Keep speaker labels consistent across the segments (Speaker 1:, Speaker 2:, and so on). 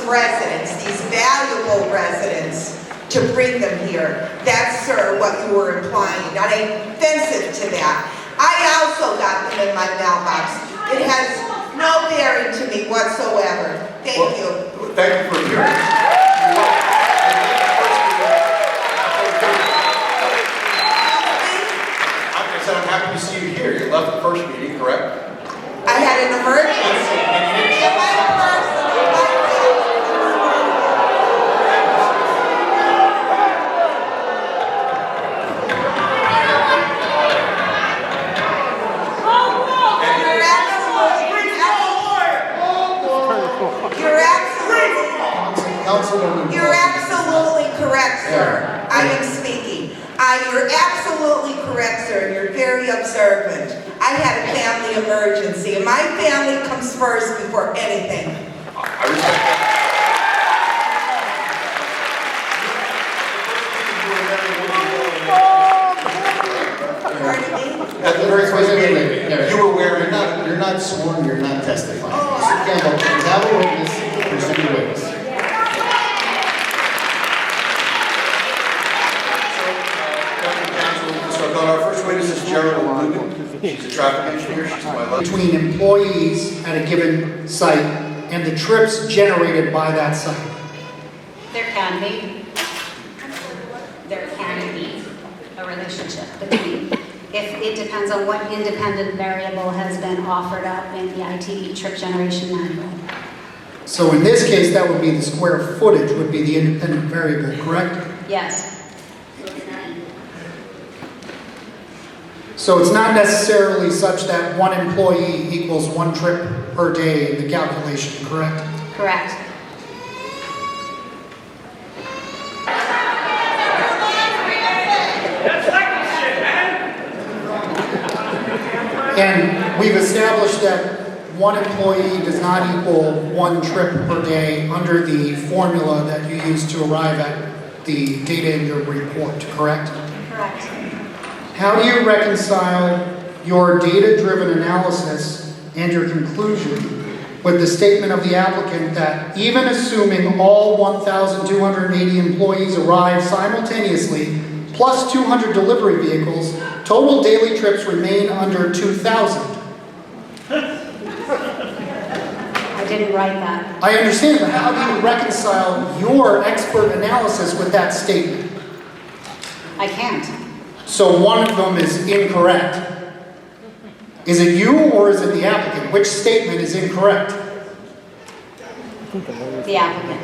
Speaker 1: residents, these valuable residents, to bring them here. That's, sir, what you were implying. Not offensive to that. I also got them in my mailbox. It has no bearing to me whatsoever. Thank you.
Speaker 2: Thank you for hearing. I said I'm happy to see you here. You left the first meeting, correct?
Speaker 1: I had an emergency. In my purse, in my bag. You're absolutely correct, sir. I am speaking. You're absolutely correct, sir. You're very observant. I had a family emergency, and my family comes first before anything.
Speaker 2: I respect that.
Speaker 1: Pardon me?
Speaker 2: At the very first meeting, you were wearing.
Speaker 3: You're not sworn, you're not testifying. Mr. Campbell, you have a witness, present your witness.
Speaker 2: So our first witness is Gerald Lugan. She's a traffic engineer. She's my left.
Speaker 4: Between employees at a given site and the trips generated by that site.
Speaker 5: There can be a relationship between. If it depends on what independent variable has been offered up in the ITE trip generation manual.
Speaker 4: So in this case, that would be the square footage would be the independent variable, correct?
Speaker 5: Yes.
Speaker 4: So it's not necessarily such that one employee equals one trip per day in the calculation, correct?
Speaker 5: Correct.
Speaker 4: And we've established that one employee does not equal one trip per day under the formula that you use to arrive at the data in your report, correct?
Speaker 5: Correct.
Speaker 4: How do you reconcile your data-driven analysis and your conclusion with the statement of the applicant that even assuming all 1,280 employees arrive simultaneously, plus 200 delivery vehicles, total daily trips remain under 2,000?
Speaker 5: I didn't write that.
Speaker 4: I understand, but how do you reconcile your expert analysis with that statement?
Speaker 5: I can't.
Speaker 4: So one of them is incorrect. Is it you or is it the applicant? Which statement is incorrect?
Speaker 5: The applicant.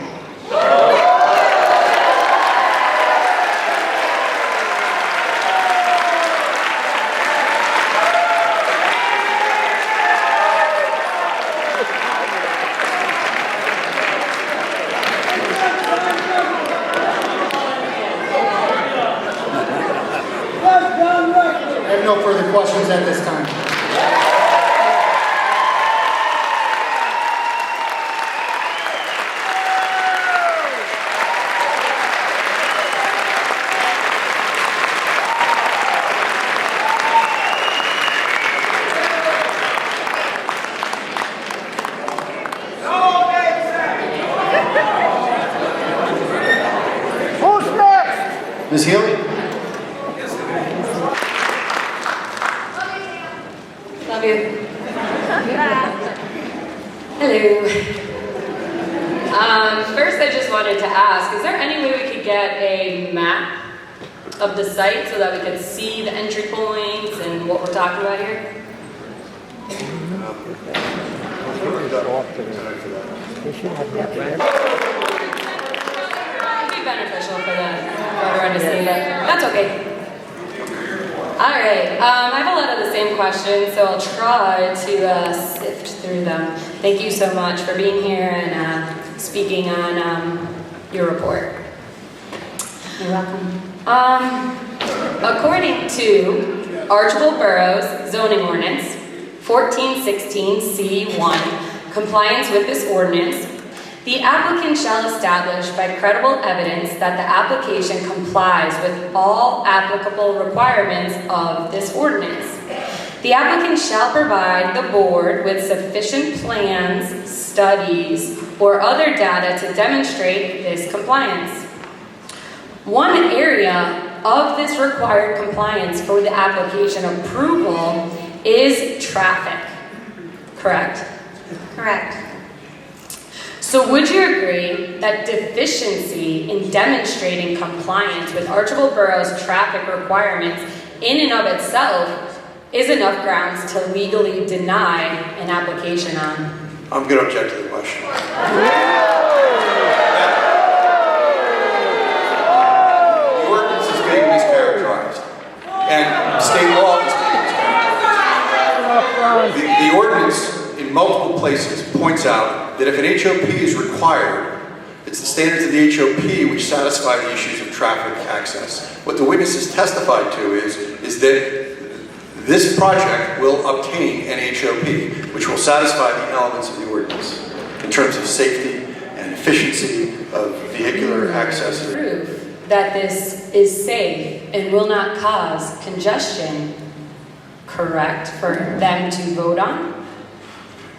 Speaker 4: I have no further questions at this time.
Speaker 6: Who's next?
Speaker 3: Ms. Healy?
Speaker 7: Love you. Hello. First, I just wanted to ask, is there any way we could get a map of the site so that we could see the entry points and what we're talking about here? It would be beneficial for everyone to see that. That's okay. All right, I have a lot of the same questions, so I'll try to sift through them. Thank you so much for being here and speaking on your report.
Speaker 5: You're welcome.
Speaker 7: According to Archibald Boroughs zoning ordinance 1416C1, compliance with this ordinance, the applicant shall establish by credible evidence that the application complies with all applicable requirements of this ordinance. The applicant shall provide the board with sufficient plans, studies, or other data to demonstrate this compliance. One area of this required compliance for the application approval is traffic, correct?
Speaker 5: Correct.
Speaker 7: So would you agree that deficiency in demonstrating compliance with Archibald Borough's traffic requirements in and of itself is enough grounds to legally deny an application on?
Speaker 2: I'm going to object to the question. The ordinance is being mischaracterized, and state law is being mischaracterized. The ordinance in multiple places points out that if an HOP is required, it's the standards of the HOP which satisfy the issues of traffic access. What the witnesses testified to is that this project will obtain an HOP, which will satisfy the elements of the ordinance in terms of safety and efficiency of vehicular access.
Speaker 7: Prove that this is safe and will not cause congestion, correct, for them to vote on?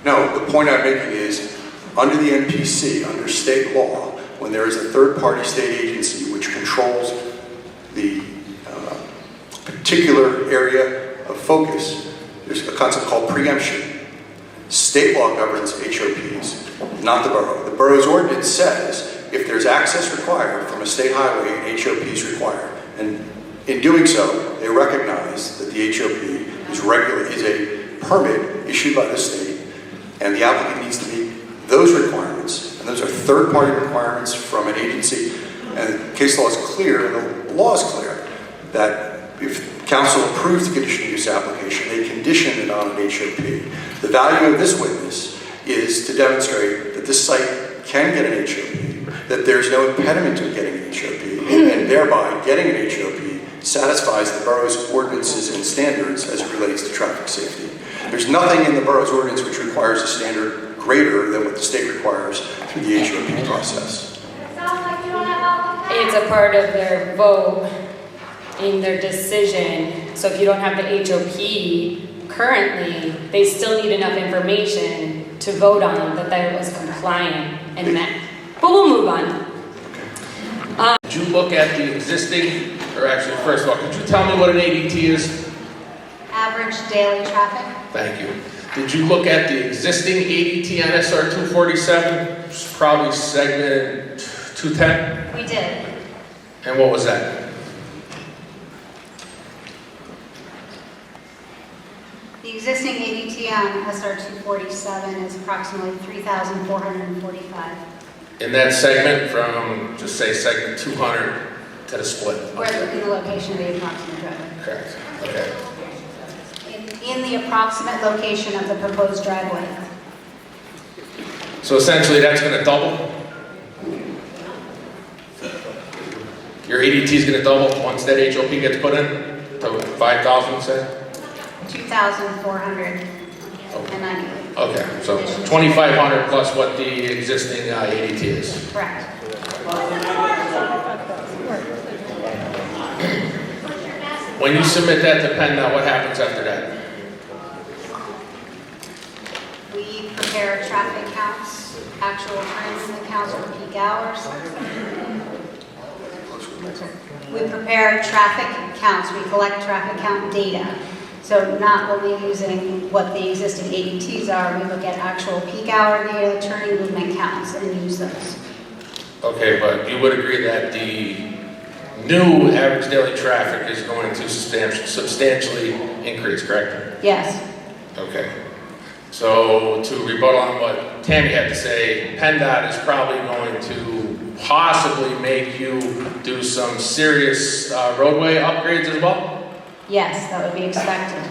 Speaker 2: No, the point I'm making is, under the NPC, under state law, when there is a third-party state agency which controls the particular area of focus, there's a concept called preemption. State law governs HOPs, not the borough. The borough's ordinance says if there's access required from a state highway, an HOP is required. And in doing so, they recognize that the HOP is a permit issued by the state, and the applicant needs to meet those requirements. And those are third-party requirements from an agency. And case law is clear, and the law is clear, that if council approves the conditional use application, they condition it on an HOP. The value of this witness is to demonstrate that this site can get an HOP, that there's no impediment to getting an HOP, and thereby getting an HOP satisfies the borough's ordinances and standards as it relates to traffic safety. There's nothing in the borough's ordinance which requires a standard greater than what the state requires through the HOP process.
Speaker 7: It's a part of their vote in their decision. So if you don't have the HOP currently, they still need enough information to vote on that it was compliant and met. But we'll move on.
Speaker 6: Did you look at the existing, or actually, first of all, could you tell me what an ADT is?
Speaker 5: Average daily traffic?
Speaker 6: Thank you. Did you look at the existing ADT on SR 247? It's probably segment 210.
Speaker 5: We did.
Speaker 6: And what was that?
Speaker 5: The existing ADT on SR 247 is approximately 3,445.
Speaker 6: In that segment from, just say, segment 200 to the split?
Speaker 5: Or in the location of the approximate driveway.
Speaker 6: Correct. Okay.
Speaker 5: In the approximate location of the proposed driveway.
Speaker 6: So essentially, that's going to double? Your ADT is going to double once that HOP gets put in to 5,000, say?
Speaker 5: 2,498.
Speaker 6: Okay, so 2,500 plus what the existing ADT is.
Speaker 5: Correct.
Speaker 6: When you submit that to PennDOT, what happens after that?
Speaker 5: We prepare traffic counts, actual transit counts for peak hours. We prepare traffic counts, we collect traffic count data. So not only using what the existing ADTs are, we look at actual peak hour data, turning movement counts, and use those.
Speaker 6: Okay, but you would agree that the new average daily traffic is going to substantially increase, correct?
Speaker 5: Yes.
Speaker 6: Okay. So to rebuttal on what Tammy had to say, PennDOT is probably going to possibly make you do some serious roadway upgrades as well?
Speaker 5: Yes, that would be expected.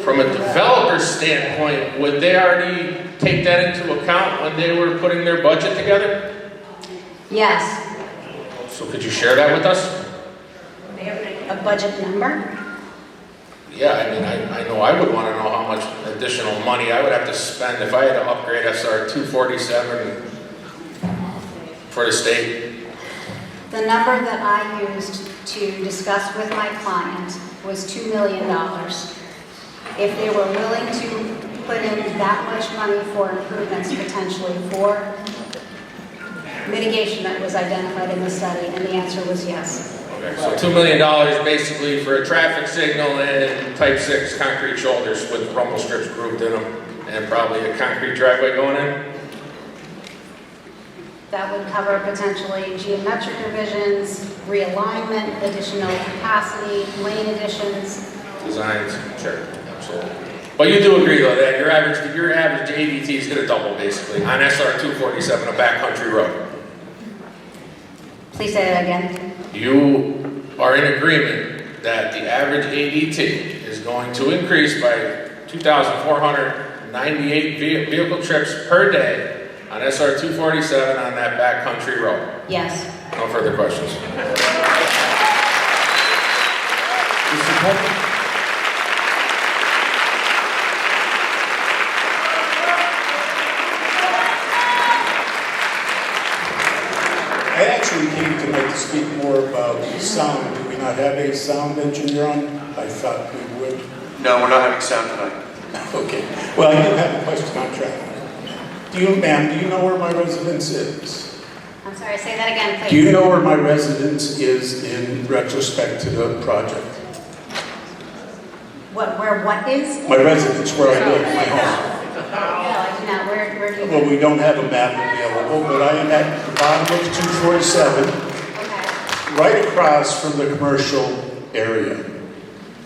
Speaker 6: From a developer's standpoint, would they already take that into account when they were putting their budget together?
Speaker 5: Yes.
Speaker 6: So could you share that with us?
Speaker 5: A budget number?
Speaker 6: Yeah, I mean, I know I would want to know how much additional money I would have to spend if I had to upgrade SR 247 for the state.
Speaker 5: The number that I used to discuss with my client was $2 million. If they were willing to put in that much money for improvements potentially for mitigation that was identified in the study, and the answer was yes.
Speaker 6: Okay, so $2 million basically for a traffic signal and type 6 concrete shoulders with rumble strips grouped in them, and probably a concrete driveway going in?
Speaker 5: That would cover potentially geometric revisions, realignment, additional capacity, lane additions.
Speaker 6: Designs, sure, absolutely. But you do agree though that your average ADT is going to double basically on SR 247, a backcountry road.
Speaker 5: Please say that again.
Speaker 6: You are in agreement that the average ADT is going to increase by 2,498 vehicle trips per day on SR 247 on that backcountry road.
Speaker 5: Yes.
Speaker 6: No further questions.
Speaker 3: Mr. Pepper?
Speaker 8: I actually came tonight to speak more about sound. Do we not have a sound engineer on? I thought we would.
Speaker 2: No, we're not having sound tonight.
Speaker 8: Okay. Well, I do have a question on traffic. Ma'am, do you know where my residence is?
Speaker 5: I'm sorry, say that again, please.
Speaker 8: Do you know where my residence is in retrospect to the project?
Speaker 5: What is?
Speaker 8: My residence, where I live, my home.
Speaker 5: No, I do not. Where do you
Speaker 8: Well,
Speaker 5: live?
Speaker 8: we don't have a map available, but I am at the bottom of 247.
Speaker 5: Okay.
Speaker 8: Right across from the commercial area.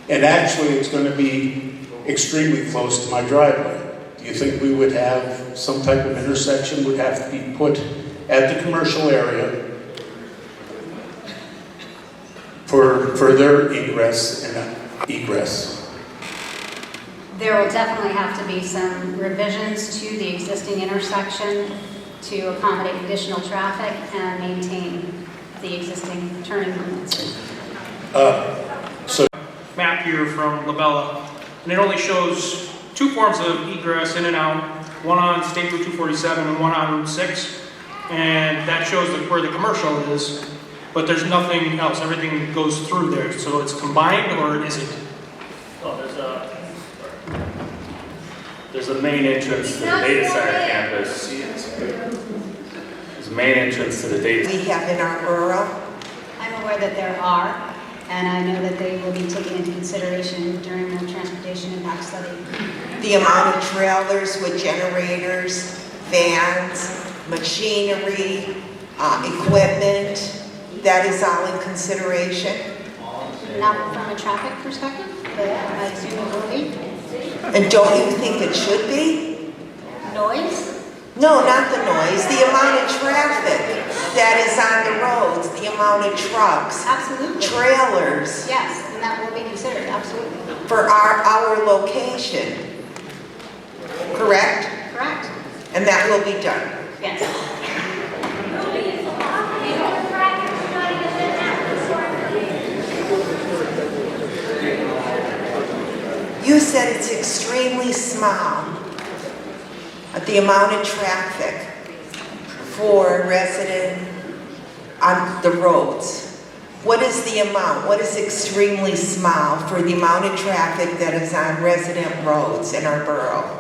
Speaker 8: And actually, it's going to be extremely close to my driveway. Do you think we would have some type of intersection would have to be put at the commercial area for their egress and egress?
Speaker 5: There will definitely have to be some revisions to the existing intersection to accommodate additional traffic and maintain the existing turning movements.
Speaker 9: Map here from Labella, and it only shows two forms of egress in and out, one on State Route 247 and one on Route 6, and that shows where the commercial is, but there's nothing else. Everything goes through there, so it's combined, or is it?
Speaker 10: Oh, there's a main entrance to the data center campus. There's a main entrance to the data.
Speaker 1: We have in our borough.
Speaker 5: I'm aware that there are, and I know that they will be taken into consideration during the transportation impact study.
Speaker 1: The amount of trailers with generators, vans, machinery, equipment, that is all in consideration.
Speaker 5: Not from a traffic perspective, but I assume it will be.
Speaker 1: And don't you think it should be?
Speaker 5: Noise?
Speaker 1: No, not the noise, the amount of traffic that is on the roads, the amount of trucks,
Speaker 5: Absolutely.
Speaker 1: trailers,
Speaker 5: Yes, and that will be considered, absolutely.
Speaker 1: for our location. Correct?
Speaker 5: Correct?
Speaker 1: And that will be done.
Speaker 5: Yes.
Speaker 1: You said it's extremely small, the amount of traffic for a resident on the roads. What is the amount? What is extremely small for the amount of traffic that is on resident roads in our borough?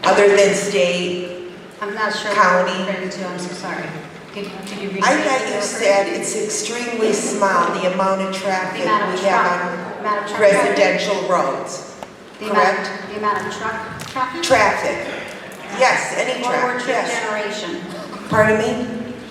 Speaker 1: Other than state?
Speaker 5: I'm not sure
Speaker 1: County.
Speaker 5: what you're referring to, I'm so sorry. Could you restate
Speaker 1: I thought you
Speaker 5: that?
Speaker 1: said it's extremely small, the amount of traffic
Speaker 5: The amount of
Speaker 1: we have
Speaker 5: amount of
Speaker 1: on
Speaker 5: truck
Speaker 1: residential roads.
Speaker 5: The
Speaker 1: Correct?
Speaker 5: The amount of truck traffic?
Speaker 1: Traffic. Yes, any
Speaker 5: Or
Speaker 1: traffic,
Speaker 5: trip
Speaker 1: yes.
Speaker 5: generation?
Speaker 1: Pardon me?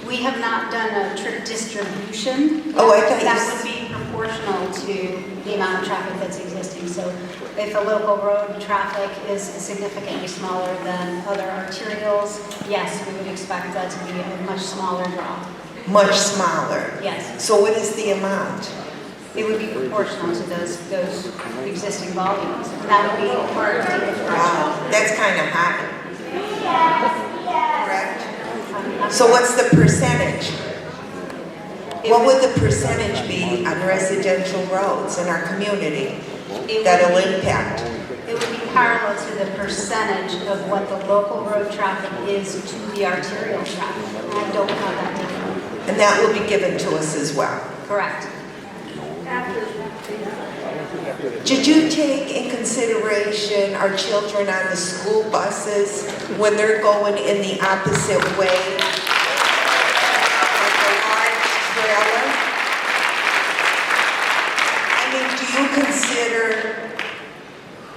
Speaker 5: We have not done a trip distribution.
Speaker 1: Oh, I thought you
Speaker 5: That
Speaker 1: s-
Speaker 5: would be proportional to the amount of traffic that's existing. So if a local road traffic is significantly smaller than other arterials, yes, we would expect that to be a much smaller draw.
Speaker 1: Much smaller.
Speaker 5: Yes,
Speaker 1: So what is the amount?
Speaker 5: it would be proportional to those existing volumes. And that would be part of the differential.
Speaker 1: Wow, that's kind of high. Correct? So what's the percentage? What would the percentage be on residential roads in our community that'll impact?
Speaker 5: It would be parallel to the percentage of what the local road traffic is to the arterial traffic. And I don't have that data.
Speaker 1: And that will be given to us as well.
Speaker 5: Correct.
Speaker 1: Did you take in consideration our children on the school buses when they're going in the opposite way? Like a large trailer? I mean, do you consider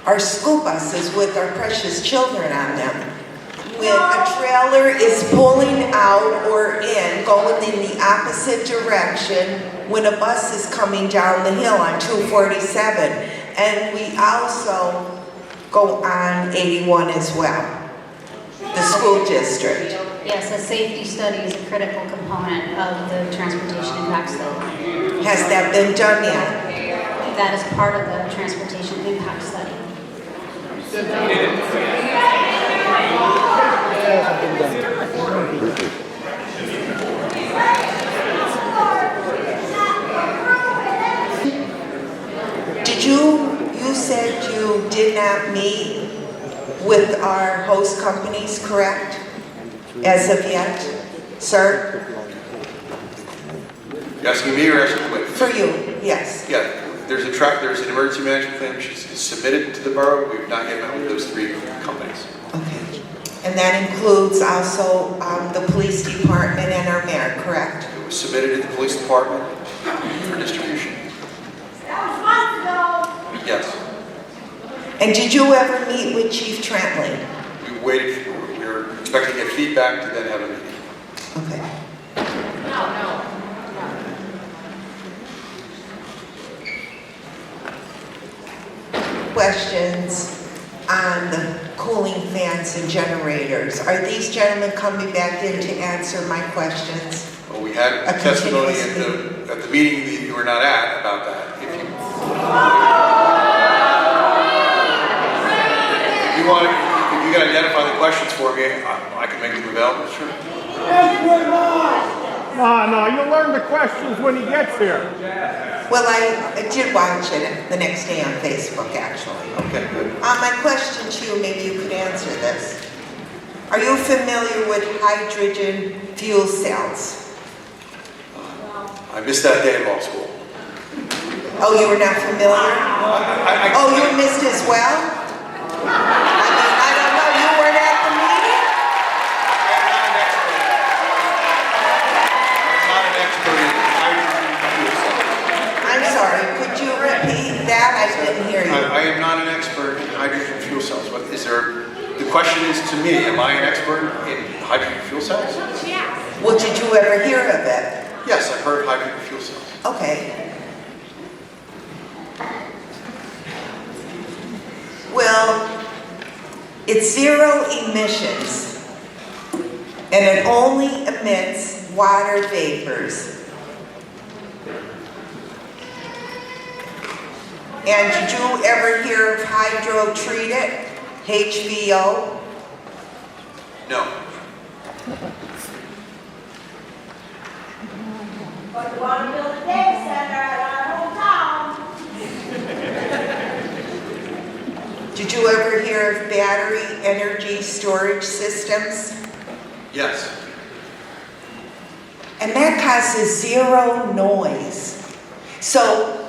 Speaker 1: our school buses with our precious children on them? When a trailer is pulling out or in, going in the opposite direction when a bus is coming down the hill on 247. And we also go on 81 as well, the school district.
Speaker 5: Yes, a safety study is a critical component of the transportation impact study.
Speaker 1: Has that been done yet?
Speaker 5: That is part of the transportation impact study. You said you did not meet with our host companies, correct? As of yet, sir?
Speaker 2: You asking me or asking Whit?
Speaker 1: For you, yes.
Speaker 2: Yeah, there's an emergency management plan which is submitted to the borough. We've not yet met with those 3 companies.
Speaker 1: Okay. And that includes also the police department and our mayor, correct?
Speaker 2: It was submitted to the police department for distribution. Yes.
Speaker 1: And did you ever meet with Chief Trentley?
Speaker 2: We were expecting to get feedback to then have a meeting.
Speaker 1: Okay. Questions on the cooling fans and generators. Are these gentlemen coming back in to answer my questions?
Speaker 2: Well, we had
Speaker 1: A
Speaker 2: testimony
Speaker 1: continuous
Speaker 2: at the meeting that you were not at about that. If you can identify the questions for me, I can make them available, sure.
Speaker 11: No, you'll learn the questions when he gets here.
Speaker 1: Well, I did watch it the next day on Facebook, actually.
Speaker 2: Okay, good.
Speaker 1: My question to you, maybe you could answer this. Are you familiar with hydrogen fuel cells?
Speaker 2: I missed that day in law school.
Speaker 1: Oh, you were not familiar? Oh, you missed as well? I don't know, you weren't at the meeting?
Speaker 2: I'm not an expert in hydrogen fuel cells.
Speaker 1: I'm sorry, could you repeat that? I didn't hear you.
Speaker 2: I am not an expert in hydrogen fuel cells. What is there? The question is to me, am I an expert in hydrogen fuel cells?
Speaker 1: Well, did you ever hear of it?
Speaker 2: Yes, I've heard of hydrogen fuel cells.
Speaker 1: Okay. Well, it's zero emissions, and it only emits water vapors. And did you ever hear of hydro-treated, HVO?
Speaker 2: No.
Speaker 12: But you want to build a data center at our hometown.
Speaker 1: Did you ever hear of battery energy storage systems?
Speaker 2: Yes.
Speaker 1: And that causes zero noise. So,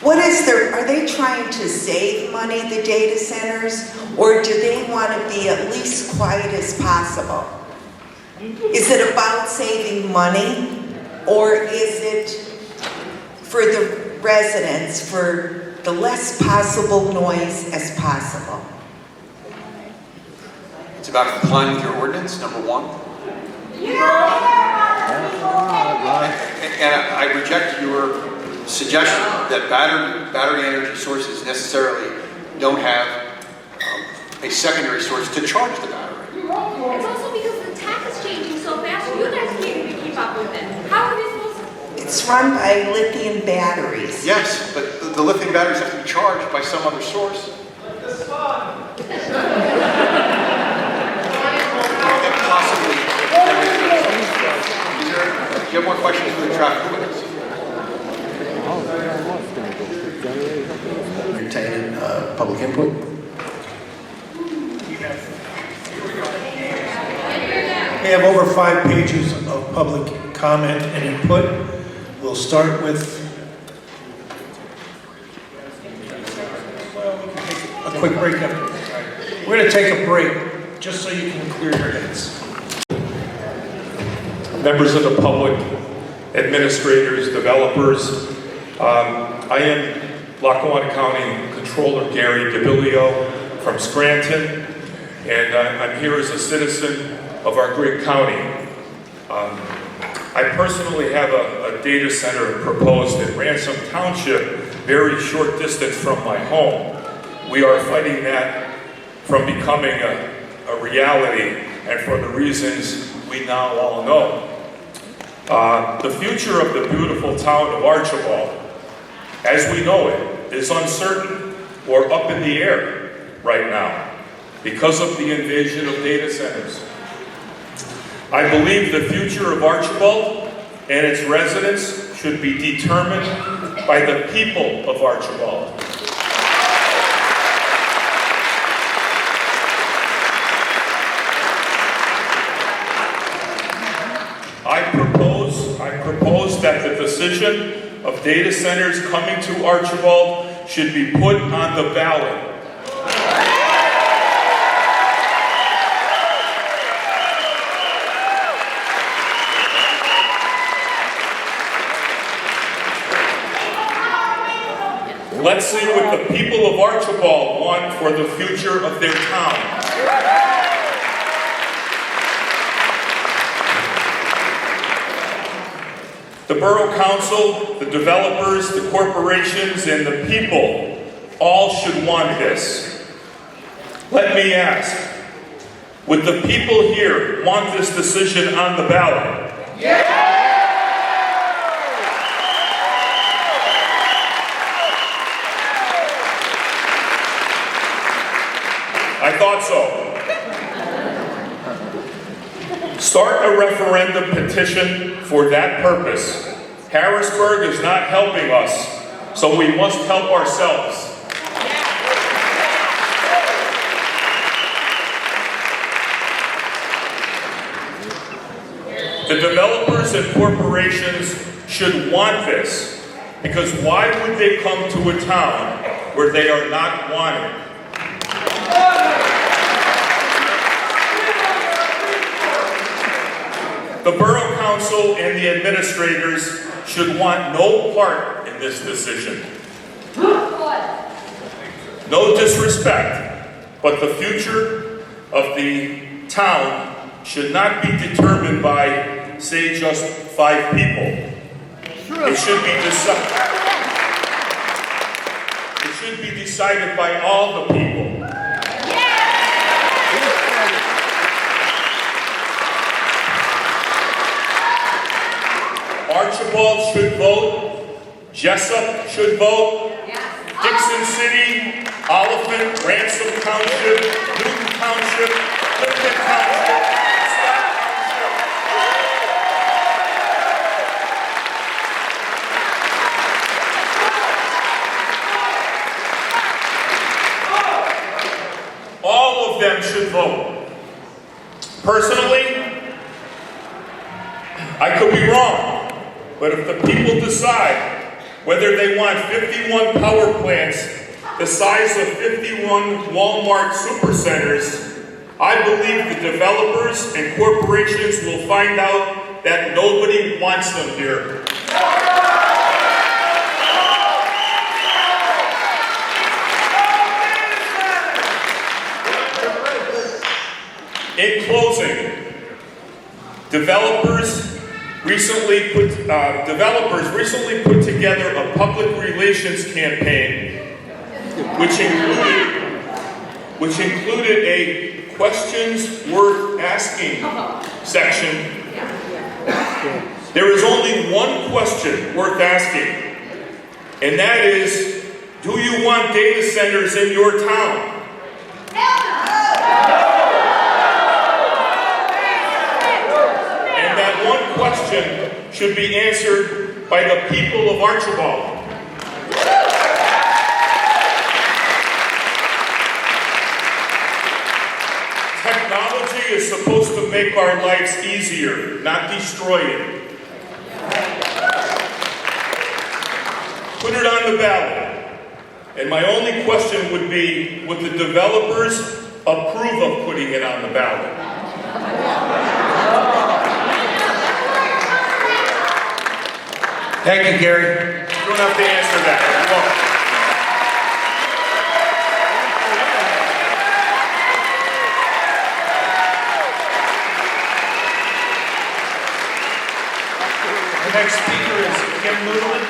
Speaker 1: are they trying to save money, the data centers, or do they want to be at least quiet as possible? Is it about saving money, or is it for the residents, for the less possible noise as possible?
Speaker 2: It's about complying with your ordinance, number 1. And I reject your suggestion that battery energy sources necessarily don't have a secondary source to charge the battery.
Speaker 12: It's also because the tech is changing so fast, you guys can't even keep up with it. How are we supposed to?
Speaker 1: It's run by lithium batteries.
Speaker 2: Yes, but the lithium batteries have to be charged by some other source. Possibly. Do you have more questions for the traffic witness?
Speaker 3: Entertain public input.
Speaker 13: We have over 5 pages of public comment and input. We'll start with
Speaker 9: quick break up. We're going to take a break just so you can clear your heads.
Speaker 13: Members of the public, administrators, developers, I am Lackawanna County Controller Gary DeBilio from Scranton, and I'm here as a citizen of our great county. I personally have a data center proposed in Ransom Township, very short distance from my home. We are fighting that from becoming a reality, and for the reasons we now all know. The future of the beautiful town of Archibald, as we know it, is uncertain or up in the air right now because of the invasion of data centers. I believe the future of Archibald and its residents should be determined by the people of Archibald. I propose that the decision of data centers coming to Archibald should be put on the ballot. Let's see what the people of Archibald want for the future of their town. The Borough Council, the developers, the corporations, and the people all should want this. Let me ask, would the people here want this decision on the ballot? Yeah! I thought so. Start a referendum petition for that purpose. Harrisburg is not helping us, so we must help ourselves. The developers and corporations should want this, because why would they come to a town where they are not wanted? The Borough Council and the administrators should want no part in this decision. No disrespect, but the future of the town should not be determined by, say, just 5 people. It should be decided by all the people. Archibald should vote, Jessup should vote, Dixon City, Oliphant, Ransom Township, Newton Township, Clifton Township, Scott Township. All of them should vote. Personally, I could be wrong. But if the people decide whether they want 51 power plants the size of 51 Walmart supercenters, I believe the developers and corporations will find out that nobody wants them here. In closing, developers recently put together a public relations campaign which included a questions worth asking section. There is only one question worth asking, and that is, do you want data centers in your town? One question should be answered by the people of Archibald. Technology is supposed to make our lives easier, not destroy it. Put it on the ballot. And my only question would be, would the developers approve of putting it on the ballot?
Speaker 6: Thank you, Gary.
Speaker 13: You don't have to answer that. You're welcome.
Speaker 6: The next speaker is Kim Ludeman.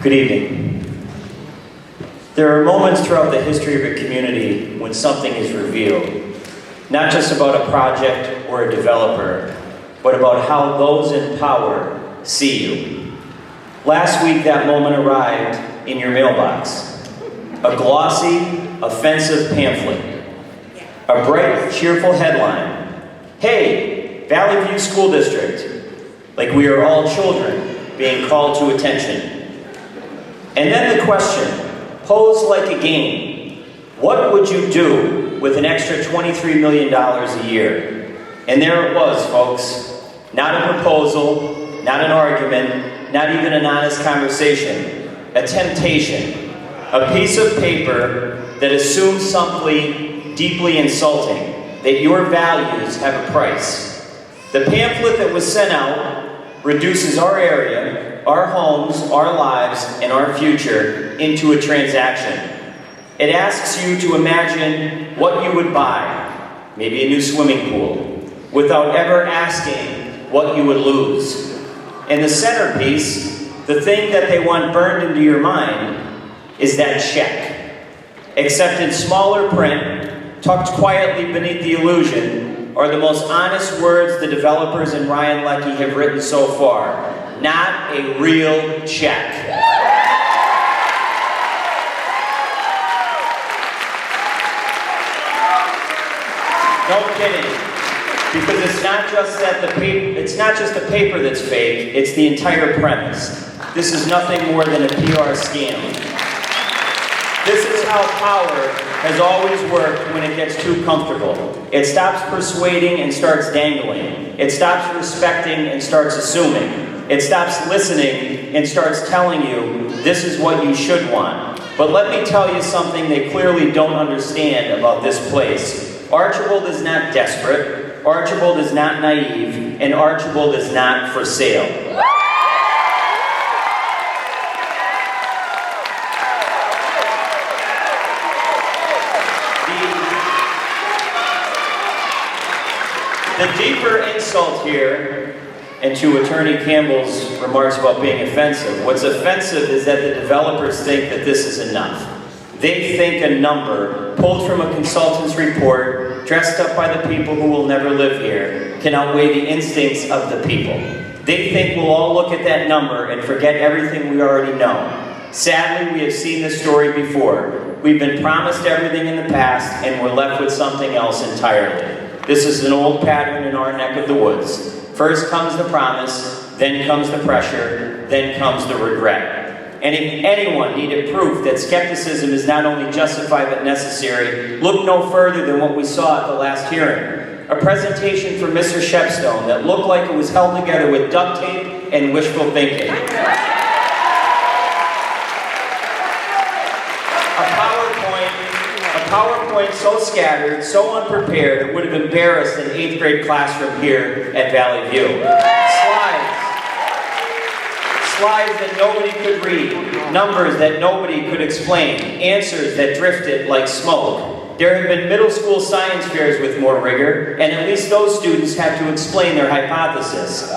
Speaker 14: Good evening. There are moments throughout the history of a community when something is revealed, not just about a project or a developer, but about how those in power see you. Last week, that moment arrived in your mailbox. A glossy, offensive pamphlet. A bright, cheerful headline. Hey, Valley View School District. Like we are all children being called to attention. And then the question, posed like a game. What would you do with an extra $23 million a year? And there it was, folks. Not a proposal, not an argument, not even an honest conversation. A temptation. A piece of paper that assumes something deeply insulting, that your values have a price. The pamphlet that was sent out reduces our area, our homes, our lives, and our future into a transaction. It asks you to imagine what you would buy, maybe a new swimming pool, without ever asking what you would lose. And the centerpiece, the thing that they want burned into your mind, is that check. Except in smaller print, tucked quietly beneath the illusion, are the most honest words the developers and Ryan Leckie have written so far. Not a real check. No kidding. Because it's not just the paper that's fake, it's the entire premise. This is nothing more than a PR scam. This is how power has always worked when it gets too comfortable. It stops persuading and starts dangling. It stops respecting and starts assuming. It stops listening and starts telling you this is what you should want. But let me tell you something they clearly don't understand about this place. Archibald is not desperate, Archibald is not naive, and Archibald is not for sale. The deeper insult here, and to Attorney Campbell's remarks about being offensive, what's offensive is that the developers think that this is enough. They think a number, pulled from a consultant's report, dressed up by the people who will never live here, can outweigh the instincts of the people. They think we'll all look at that number and forget everything we already know. Sadly, we have seen this story before. We've been promised everything in the past, and we're left with something else entirely. This is an old pattern in our neck of the woods. First comes the promise, then comes the pressure, then comes the regret. And if anyone needed proof that skepticism is not only justified but necessary, look no further than what we saw at the last hearing. A presentation from Mr. Shepstone that looked like it was held together with duct tape and wishful thinking. A PowerPoint so scattered, so unprepared, it would have embarrassed an 8th grade classroom here at Valley View. Slides that nobody could read, numbers that nobody could explain, answers that drifted like smoke. There have been middle school science fairs with more rigor, and at least those students had to explain their hypothesis.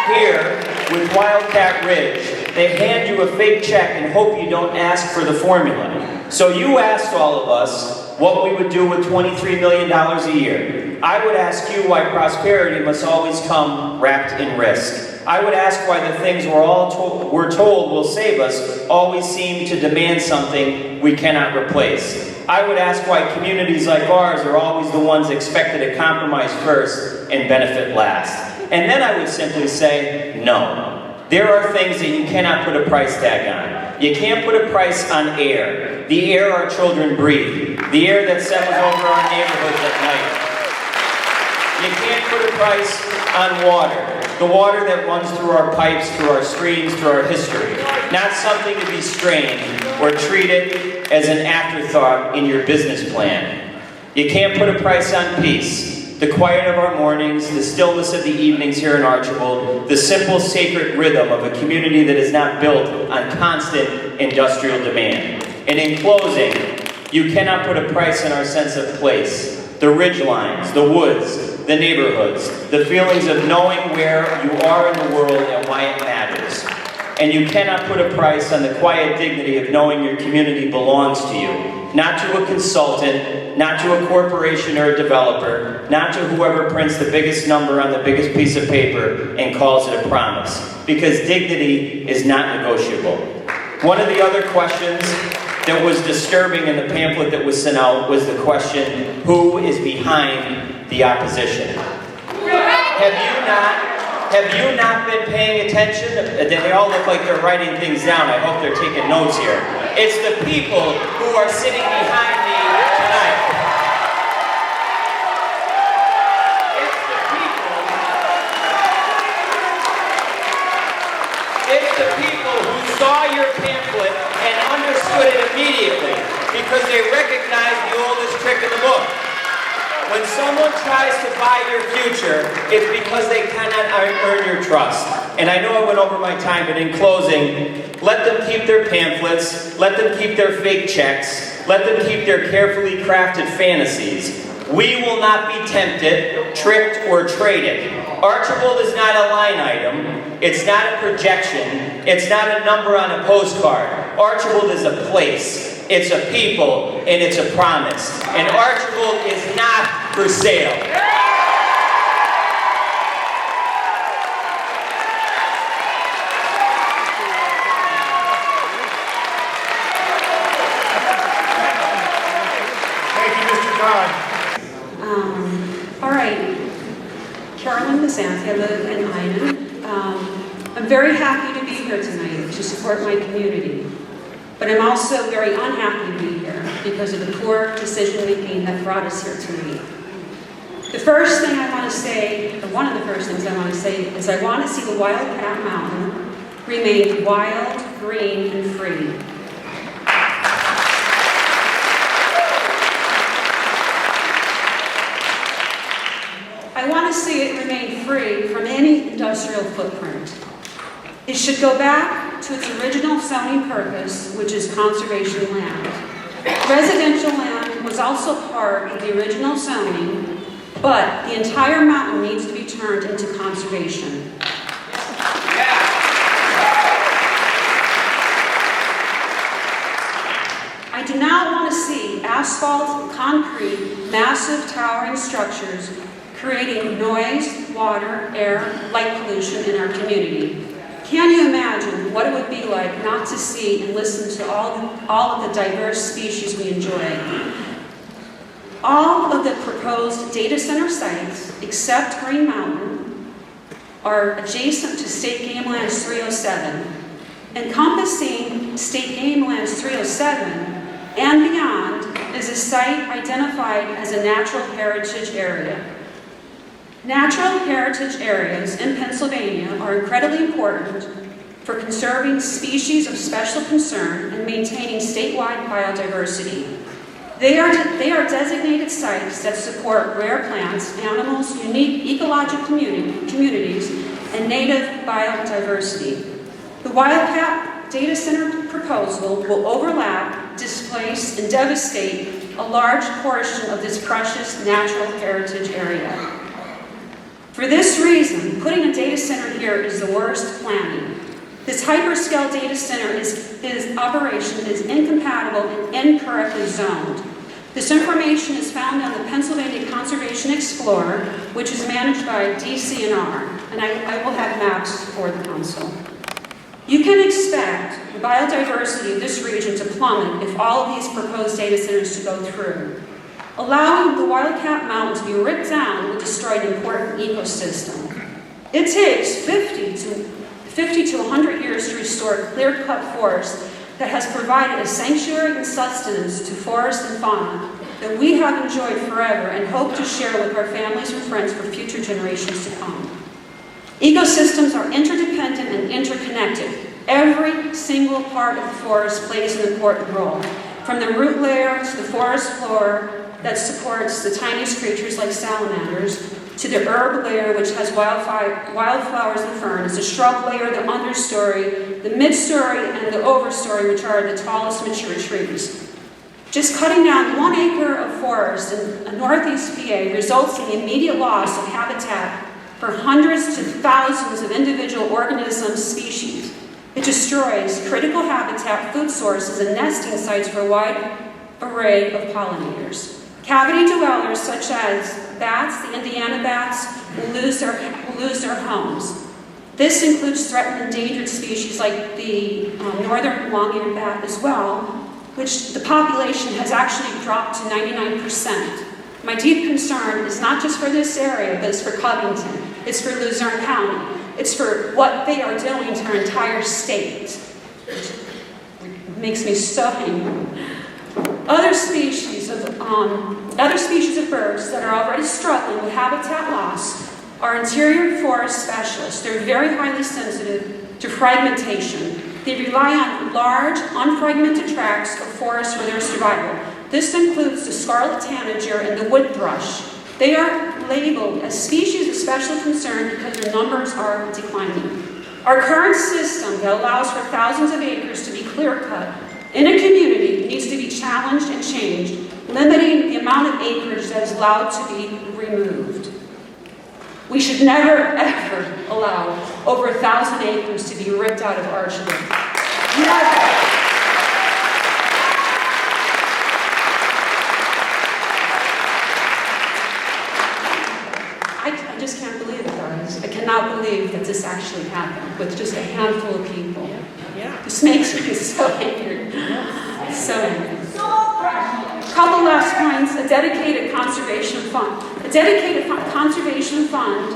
Speaker 14: Here, with Wildcat Ridge, they hand you a fake check and hope you don't ask for the formula. So you asked all of us what we would do with $23 million a year. I would ask you why prosperity must always come wrapped in risk. I would ask why the things we're told will save us always seem to demand something we cannot replace. I would ask why communities like ours are always the ones expected to compromise first and benefit last. And then I would simply say, no. There are things that you cannot put a price tag on. You can't put a price on air. The air our children breathe. the air that settles over our neighborhoods at night. You can't put a price on water, the water that runs through our pipes, through our streams, through our history. Not something to be strained or treated as an afterthought in your business plan. You can't put a price on peace, the quiet of our mornings, the stillness of the evenings here in Archibald, the simple sacred rhythm of a community that is not built on constant industrial demand. And in closing, you cannot put a price on our sense of place, the ridge lines, the woods, the neighborhoods, the feelings of knowing where you are in the world and why it matters. And you cannot put a price on the quiet dignity of knowing your community belongs to you, not to a consultant, not to a corporation or a developer, not to whoever prints the biggest number on the biggest piece of paper and calls it a promise, because dignity is not negotiable. One of the other questions that was disturbing in the pamphlet that was sent out was the question, who is behind the opposition? Have you not been paying attention? They all look like they're writing things down. I hope they're taking notes here. It's the people who are sitting behind me tonight. It's the people who saw your pamphlet and understood it immediately because they recognized the oldest trick in the book. When someone tries to buy your future, it's because they cannot earn your trust. And I know I went over my time, but in closing, let them keep their pamphlets, let them keep their fake checks, let them keep their carefully crafted fantasies. We will not be tempted, tricked, or traded. Archibald is not a line item, it's not a projection, it's not a number on a postcard. Archibald is a place. It's a people, and it's a promise. And Archibald is not for sale.
Speaker 11: Thank you, Mr. Todd.
Speaker 15: All right. Carolyn Masanthi, I live in Hyden. I'm very happy to be here tonight to support my community. But I'm also very unhappy to be here because of the poor decision-making that brought us here tonight. The first thing I want to say, or one of the first things I want to say, is I want to see the Wildcat Mountain remain wild, green, and free. I want to see it remain free from any industrial footprint. It should go back to its original zoning purpose, which is conservation land. Residential land was also part of the original zoning, but the entire mountain needs to be turned into conservation. I do not want to see asphalt, concrete, massive towering structures creating noise, water, air, light pollution in our community. Can you imagine what it would be like not to see and listen to all of the diverse species we enjoy? All of the proposed data center sites, except Green Mountain, are adjacent to State Game Lands 307. Encompassing State Game Lands 307 and beyond is a site identified as a natural heritage area. Natural heritage areas in Pennsylvania are incredibly important for conserving species of special concern and maintaining statewide biodiversity. They are designated sites that support rare plants, animals, unique ecological communities, and native biodiversity. The Wildcat Data Center proposal will overlap, displace, and devastate a large portion of this precious natural heritage area. For this reason, putting a data center here is the worst planning. This hyperscale data center operation is incompatible and incorrectly zoned. This information is found on the Pennsylvania Conservation Explorer, which is managed by DCNR, and I will have maps for the council. You can expect the biodiversity of this region to plummet if all of these proposed data centers to go through. Allowing the Wildcat Mountain to be ripped down would destroy an important ecosystem. It takes 50 to 100 years to restore clear-cut forest that has provided a sanctuary and sustenance to forest and fauna that we have enjoyed forever and hope to share with our families and friends for future generations to come. Ecosystems are interdependent and interconnected. Every single part of the forest plays an important role, from the root layer to the forest floor that supports the tiniest creatures like salamanders, to the herb layer, which has wildflowers and ferns, the shrub layer, the understory, the midstory, and the overstory, which are the tallest mature trees. Just cutting down 1 acre of forest in northeast PA results in the immediate loss of habitat for hundreds to thousands of individual organism species. It destroys critical habitat, food sources, and nesting sites for a wide array of pollinators. Cavity dwellers such as bats, the Indiana bats, will lose their homes. This includes threatened and endangered species like the northern long-eared bat as well, which the population has actually dropped to 99%. My deep concern is not just for this area, but it's for Covington. It's for Luzerne County. It's for what they are doing to our entire state. It makes me so angry. Other species of birds that are already struggling with habitat loss are interior forest specialists. They're very highly sensitive to fragmentation. They rely on large, unfragmented tracts of forest for their survival. This includes the scarlet tanager and the wood thrush. They are labeled as species of special concern because their numbers are declining. Our current system that allows for thousands of acres to be clear-cut in a community needs to be challenged and changed, limiting the amount of acreage that is allowed to be removed. We should never, ever allow over 1,000 acres to be ripped out of Archland. Never. I just can't believe it, guys. I cannot believe that this actually happened with just a handful of people. This makes me so angry. So angry. Couple last points. A dedicated conservation fund. A dedicated conservation fund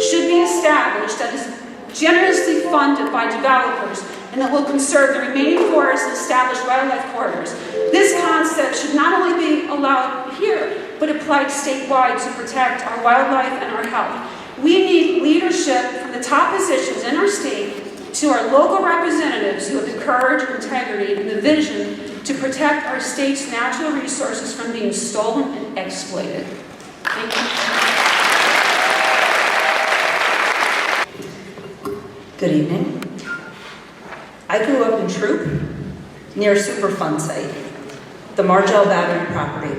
Speaker 15: should be established that is generously funded by developers and that will conserve the remaining forests and establish wildlife corridors. This concept should not only be allowed here, but applied statewide to protect our wildlife and our health. We need leadership from the top positions in our state to our local representatives who have the courage, integrity, and the vision to protect our state's natural resources from being stolen and exploited. Thank you.
Speaker 16: Good evening. I grew up in Troop, near a Superfund site, the Margell Battery property.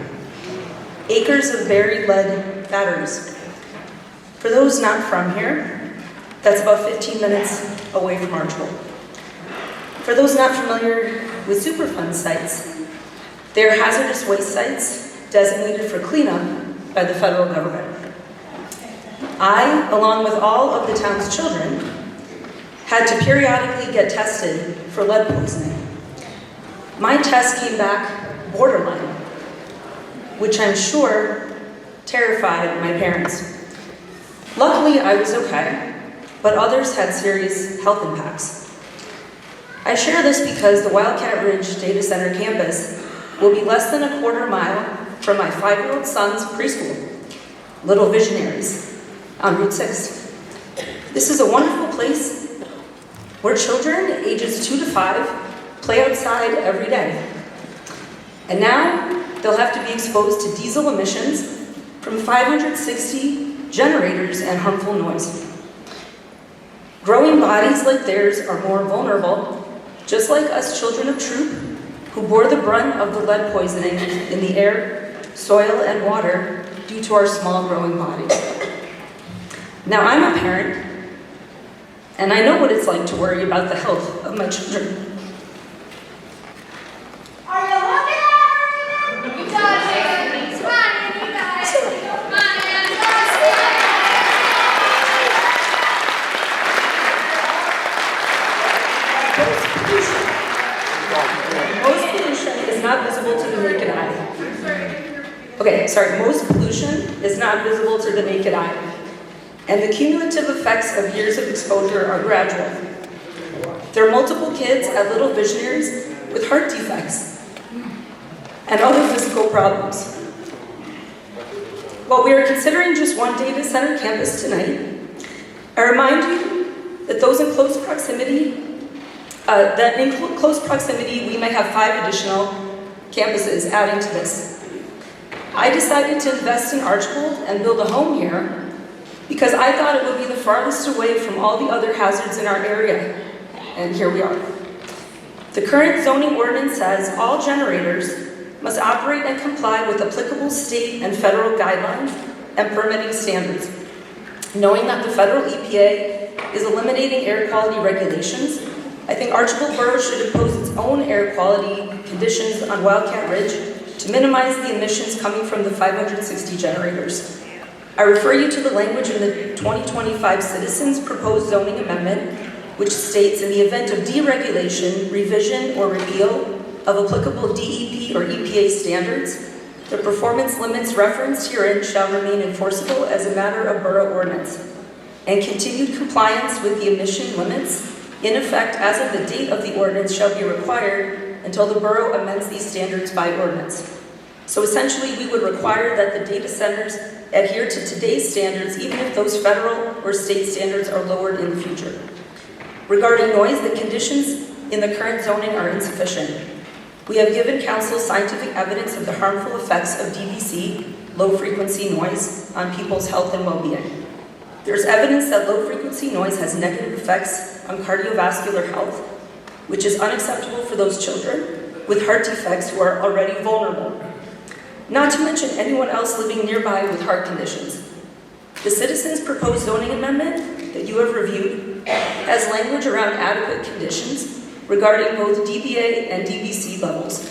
Speaker 16: Acres of buried lead batteries. For those not from here, that's about 15 minutes away from Archwold. For those not familiar with Superfund sites, they are hazardous waste sites designated for cleanup by the federal government. I, along with all of the town's children, had to periodically get tested for lead poisoning. My test came back borderline, which I'm sure terrified my parents. Luckily, I was okay, but others had serious health impacts. I share this because the Wildcat Ridge Data Center campus will be less than a quarter mile from my 5-year-old son's preschool, Little Visionaries, on Route 6. This is a wonderful place where children ages 2 to 5 play outside every day. And now they'll have to be exposed to diesel emissions from 560 generators and harmful noise. Growing bodies like theirs are more vulnerable, just like us children of Troop, who bore the brunt of the lead poisoning in the air, soil, and water due to our small growing bodies. Now, I'm a parent, and I know what it's like to worry about the health of my children.
Speaker 12: Are you looking at her? You got it. Come on, you got it. Come on,
Speaker 16: Most pollution is not visible to the naked eye. Okay, sorry, most pollution is not visible to the naked eye. And the cumulative effects of years of exposure are gradual. There are multiple kids at Little Visionaries with heart defects and other physical problems. while we are considering just one data center campus tonight, I remind you that those in close proximity, we may have 5 additional campuses adding to this. I decided to invest in Archbold and build a home here because I thought it would be the farthest away from all the other hazards in our area, and here we are. The current zoning ordinance says all generators must operate and comply with applicable state and federal guidelines and permitting standards. Knowing that the federal EPA is eliminating air quality regulations, I think Archbold Borough should impose its own air quality conditions on Wildcat Ridge to minimize the emissions coming from the 560 generators. I refer you to the language in the 2025 Citizens Proposed Zoning Amendment, which states in the event of deregulation, revision, or repeal of applicable DEP or EPA standards, the performance limits referenced herein shall remain enforceable as a matter of borough ordinance, and continued compliance with the emission limits in effect as of the date of the ordinance shall be required until the borough amends these standards by ordinance. So essentially, we would require that the data centers adhere to today's standards, even if those federal or state standards are lowered in the future. Regarding noise, the conditions in the current zoning are insufficient. We have given council scientific evidence of the harmful effects of DVC, low-frequency noise, on people's health and well-being. There's evidence that low-frequency noise has negative effects on cardiovascular health, which is unacceptable for those children with heart defects who are already vulnerable, not to mention anyone else living nearby with heart conditions. The Citizens Proposed Zoning Amendment that you have reviewed has language around adequate conditions regarding both DBA and DVC levels,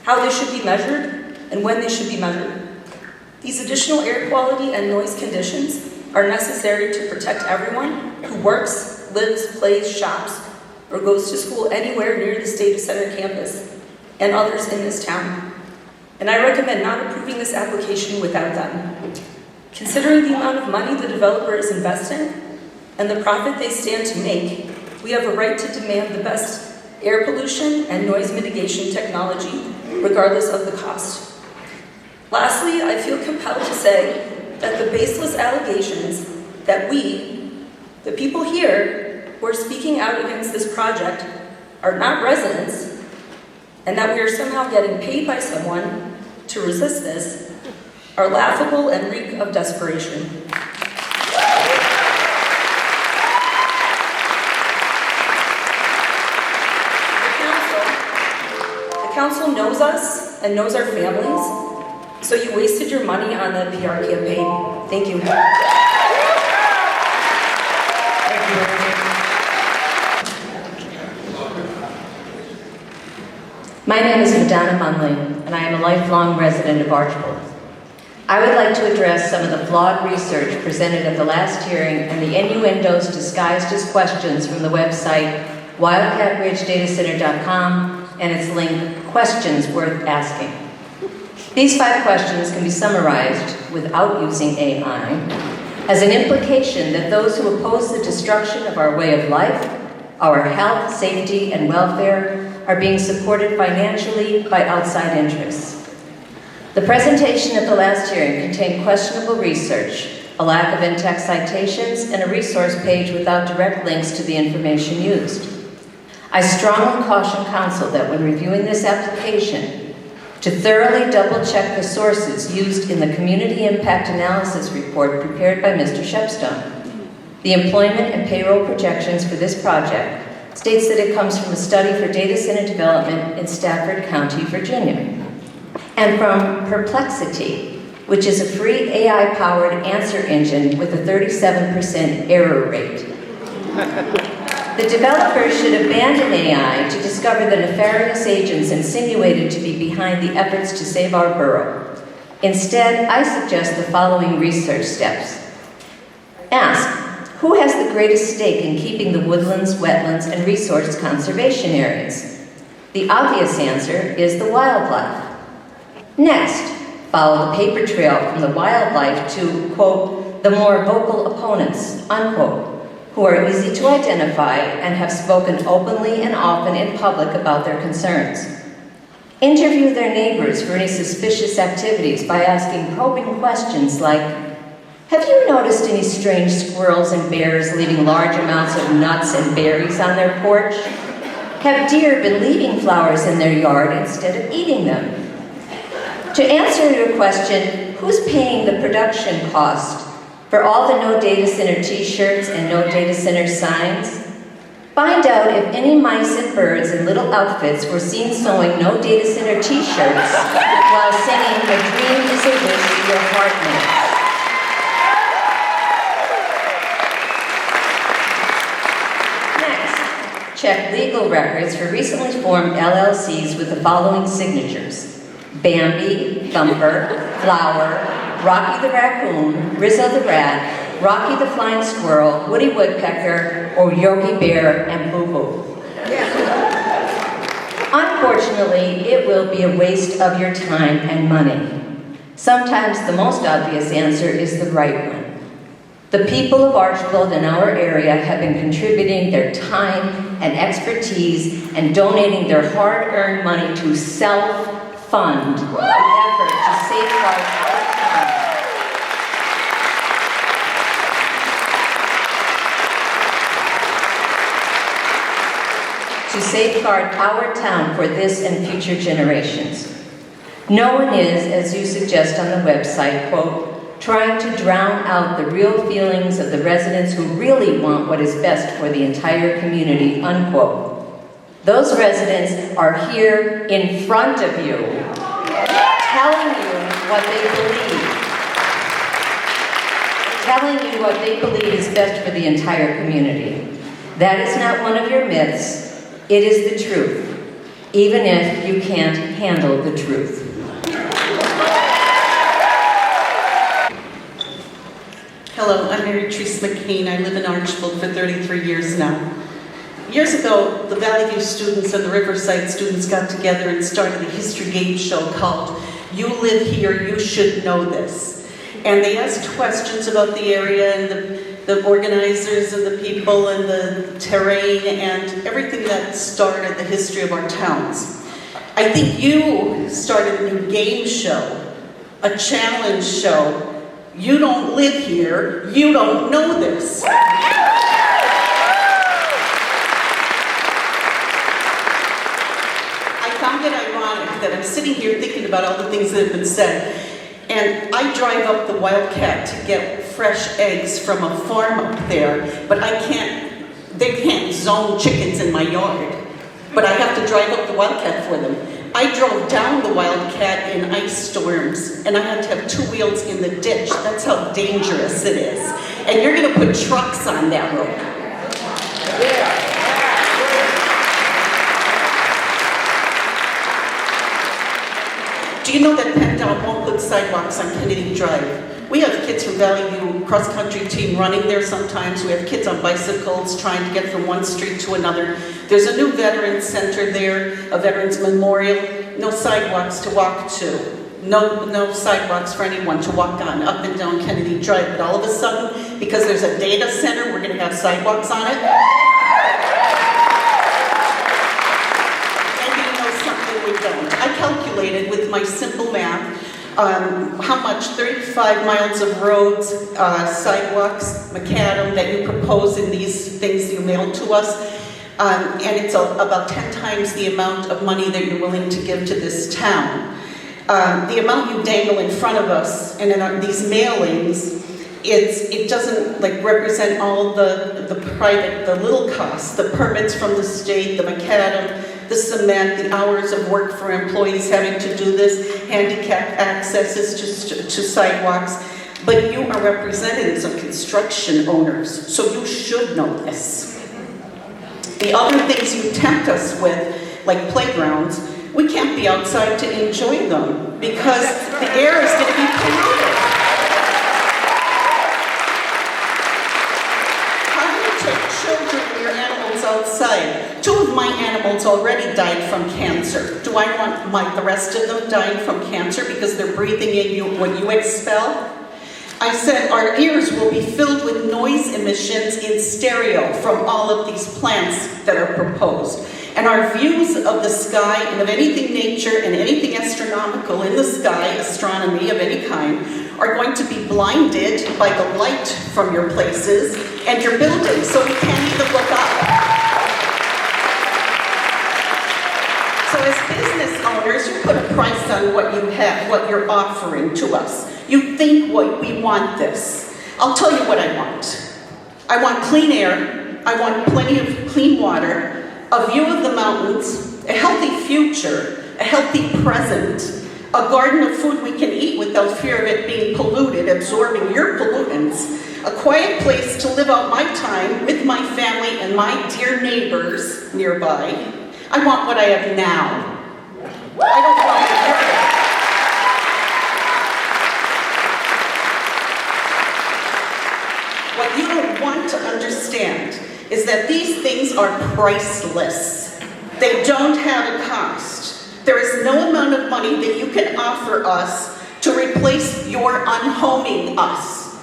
Speaker 16: how they should be measured, and when they should be measured. These additional air quality and noise conditions are necessary to protect everyone who works, lives, plays, shops, or goes to school anywhere near this data center campus, and others in this town. And I recommend not approving this application without them. Considering the amount of money the developer is investing and the profit they stand to make, we have a right to demand the best air pollution and noise mitigation technology, regardless of the cost. Lastly, I feel compelled to say that the baseless allegations that we, the people here who are speaking out against this project, are not residents, and that we are somehow getting paid by someone to resist this, are laughable and reek of desperation. The council knows us and knows our families, so you wasted your money on the PR campaign. Thank you.
Speaker 17: My name is Madonna Munley, and I am a lifelong resident of Archbold. I would like to address some of the flawed research presented at the last hearing and the innuendos disguised as questions from the website wildcatridgedatacenter.com and its link, Questions Worth Asking. These 5 questions can be summarized, without using AI, as an implication that those who oppose the destruction of our way of life, our health, safety, and welfare are being supported financially by outside interests. The presentation at the last hearing contained questionable research, a lack of in-text citations, and a resource page without direct links to the information used. I strongly caution council that when reviewing this application, to thoroughly double-check the sources used in the Community Impact Analysis report prepared by Mr. Shepstone. The employment and payroll projections for this project states that it comes from a study for data center development in Stafford County, Virginia, and from Perplexity, which is a free AI-powered answer engine with a 37% error rate. The developers should abandon AI to discover the nefarious agents insinuated to be behind the efforts to save our borough. Instead, I suggest the following research steps. Ask, who has the greatest stake in keeping the woodlands, wetlands, and resource conservation areas? The obvious answer is the wildlife. Next, follow the paper trail from the wildlife to, quote, the more vocal opponents, unquote, who are easy to identify and have spoken openly and often in public about their concerns. Interview their neighbors for any suspicious activities by asking probing questions like, have you noticed any strange squirrels and bears leaving large amounts of nuts and berries on their porch? Have deer been leaving flowers in their yard instead of eating them? To answer your question, who's paying the production cost for all the No Data Center t-shirts and No Data Center signs? Find out if any mice and birds in little outfits were seen sewing No Data Center t-shirts while singing A Dream is a Wish Your Heart Makes. Next, check legal records for recently formed LLCs with the following signatures: Bambi, Thumper, Flower, Rocky the Raccoon, Rizzo the Rat, Rocky the Flying Squirrel, Woody Woodpecker, or Yogi Bear and Boo Boo. Unfortunately, it will be a waste of your time and money. Sometimes the most obvious answer is the right one. The people of Archbold and our area have been contributing their time and expertise and donating their hard-earned money to self-fund the effort to safeguard our town. To safeguard our town for this and future generations. No one is, as you suggest on the website, quote, trying to drown out the real feelings of the residents who really want what is best for the entire community, unquote. Those residents are here in front of you, telling you what they believe. Telling you what they believe is best for the entire community. That is not one of your myths. It is the truth, even if you can't handle the truth.
Speaker 18: Hello, I'm Mary Therese McCain. I live in Archbold for 33 years now. Years ago, the Valley View students and the Riverside students got together and started a history game show called You Live Here, You Should Know This. And they asked questions about the area and the organizers and the people and the terrain and everything that started the history of our towns. I think you started a new game show, a challenge show. You don't live here, you don't know this. I found it ironic that I'm sitting here thinking about all the things that have been said. And I drive up the Wildcat to get fresh eggs from a farm up there, but they can't zone chickens in my yard. But I have to drive up the Wildcat for them. I drove down the Wildcat in ice storms, and I had to have two wheels in the ditch. That's how dangerous it is. And you're gonna put trucks on that road. Do you know that PennDOT won't put sidewalks on Kennedy Drive? We have kids from Valley View cross-country team running there sometimes. We have kids on bicycles trying to get from one street to another. There's a new veterans center there, a veterans memorial. No sidewalks to walk to. No sidewalks for anyone to walk on up and down Kennedy Drive. But all of a sudden, because there's a data center, we're going to have sidewalks on it. And you know something we don't. I calculated with my simple math how much 35 miles of roads, sidewalks, macadam that you propose in these things you mailed to us. And it's about 10 times the amount of money that you're willing to give to this town. The amount you dangle in front of us and in these mailings, it doesn't represent all the private, the little costs, the permits from the state, the macadam, the cement, the hours of work for employees having to do this, handicap accesses to sidewalks. But you are representatives of construction owners, so you should know this. The other things you tempt us with, like playgrounds, we can't be outside to enjoy them because the air is going to be polluted. How do you take children and your animals outside? 2 of my animals already died from cancer. Do I want the rest of them dying from cancer because they're breathing in what you expel? I said our ears will be filled with noise emissions in stereo from all of these plants that are proposed. And our views of the sky and of anything nature and anything astronomical in the sky, astronomy of any kind, are going to be blinded by the light from your places and your buildings, so we can't even look up. So as business owners, you put a price on what you have, what you're offering to us. You think we want this. I'll tell you what I want. I want clean air, I want plenty of clean water, a view of the mountains, a healthy future, a healthy present, a garden of food we can eat without fear of it being polluted, absorbing your pollutants, a quiet place to live out my time with my family and my dear neighbors nearby. I want what I have now. I don't want to. What you don't want to understand is that these things are priceless. They don't have a cost. There is no amount of money that you can offer us to replace your unhoming us.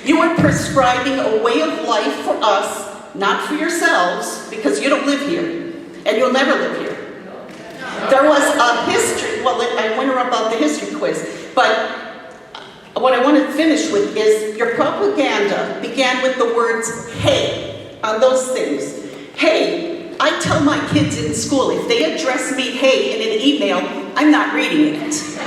Speaker 18: You are prescribing a way of life for us, not for yourselves, because you don't live here, and you'll never live here. There was a history, well, I went about the history quiz, but what I want to finish with is your propaganda began with the words, hey, on those things. Hey, I tell my kids in school, if they address me hey in an email, I'm not reading it. It's disrespectful.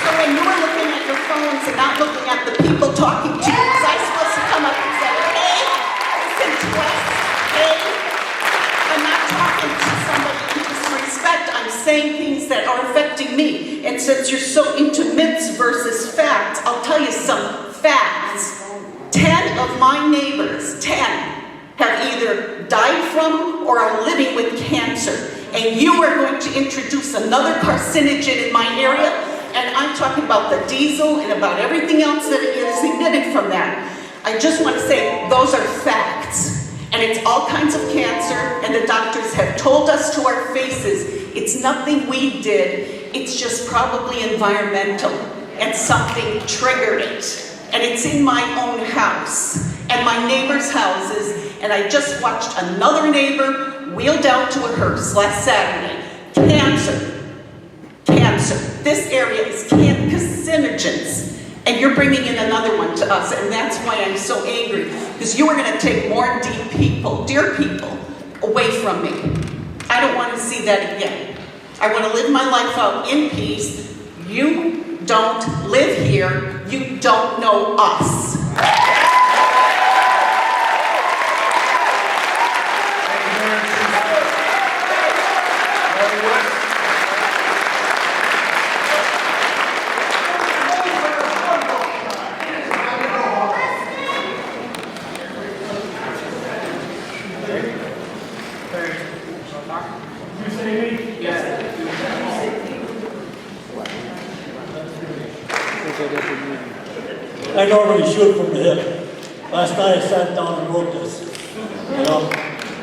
Speaker 18: So when you are looking at your phones and not looking at the people talking to you, was I supposed to come up and say, hey, listen to us, hey? I'm not talking to somebody in disrespect. I'm saying things that are affecting me. And since you're so into myths versus facts, I'll tell you some facts. 10 of my neighbors, 10, have either died from or are living with cancer. And you are going to introduce another carcinogen in my area, and I'm talking about the diesel and about everything else that is emitted from that. I just want to say those are facts. And it's all kinds of cancer, and the doctors have told us to our faces, it's nothing we did, it's just probably environmental, and something triggered it. And it's in my own house, and my neighbors' houses, and I just watched another neighbor wheeled out to a hearse last Saturday. Cancer. Cancer. This area is carcinogens. And you're bringing in another one to us, and that's why I'm so angry, because you are going to take more dear people, away from me. I don't want to see that again. I want to live my life out in peace. You don't live here. You don't know us.
Speaker 19: I normally shoot from the hip. Last night I sat down and wrote this. You know,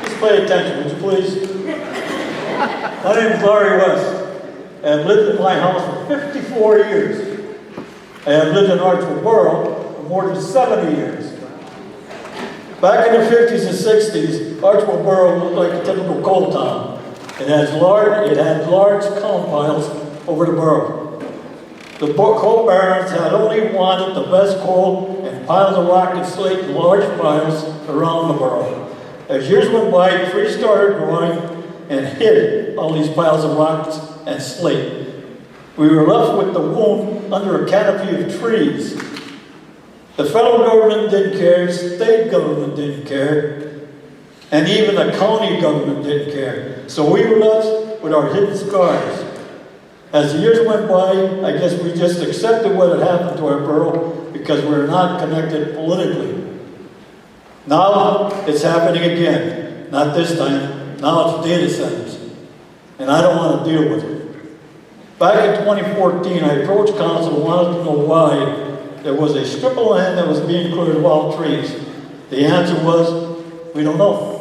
Speaker 19: just pay attention, would you please? My name is Larry West. I have lived in my house for 54 years. I have lived in Archwood Borough for more than 70 years. Back in the 50s and 60s, Archwood Borough looked like a typical coal town. It had large coal piles over the borough. The coal barons had only wanted the best coal and piles of rock and slate in large piles around the borough. As years went by, trees started growing and hid all these piles of rocks and slate. We were left with the wound under a canopy of trees. The federal government didn't care, the state government didn't care, and even the county government didn't care. So we were left with our hidden scars. As the years went by, I guess we just accepted what had happened to our borough because we're not connected politically. Now it's happening again. Not this time. Now it's data centers. And I don't want to deal with it. Back in 2014, I approached council and wanted to know why there was a strip of land that was being cleared of all trees. The answer was, we don't know.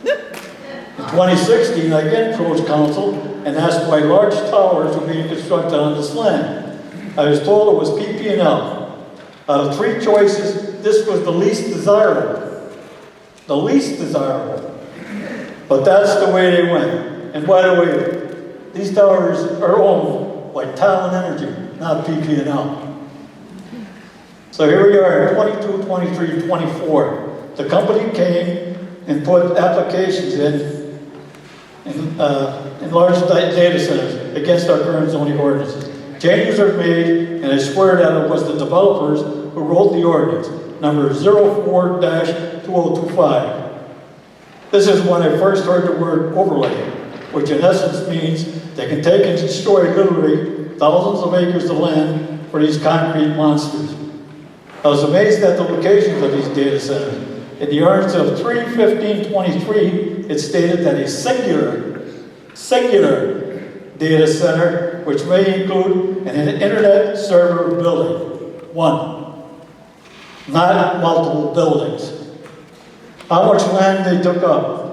Speaker 19: In 2016, I again approached council and asked why large towers were being constructed on this land. I was told it was PP&L. Out of 3 choices, this was the least desirable. The least desirable. But that's the way they went. And by the way, these towers are owned by Talon Energy, not PP&L. So here we are in 22, 23, 24. The company came and put applications in large data centers against our current zoning ordinances. Changes are made, and I swear that it was the developers who wrote the ordinance, number 04-2025. This is when I first heard the word overlay, which in essence means they can take and destroy literally thousands of acres of land for these concrete monsters. I was amazed at the locations of these data centers. In the ordinance of 3/15/23, it stated that a singular data center, which may include an internet server building, one, not multiple buildings. How much land they took up?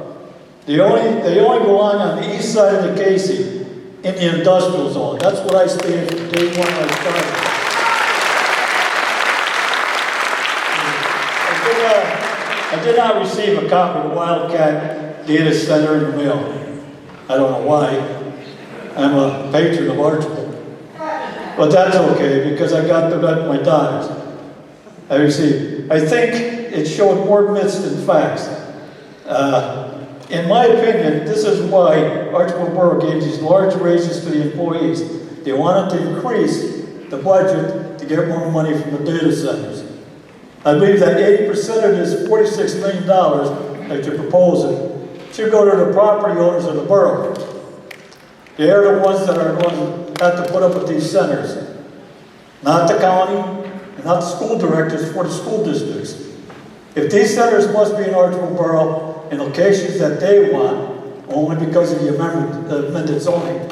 Speaker 19: They only belong on the east side of the Casey, in the industrial zone. That's what I stated from day one when I started. I did not receive a copy of the Wildcat Data Center in the mail. I don't know why. I'm a patron of Archibald. But that's okay, because I got them at my daughter's. I received. I think it showed more myths than facts. In my opinion, this is why Archibald Borough gave these large raises to the employees. They wanted to increase the budget to get more money from the data centers. I believe that 80% of this $46 million that you're proposing should go to the property owners of the borough. They are the ones that are going to have to put up with these centers. Not the county, and not the school directors for the school districts. If these centers must be in Archibald Borough in locations that they want, only because of the amended zoning,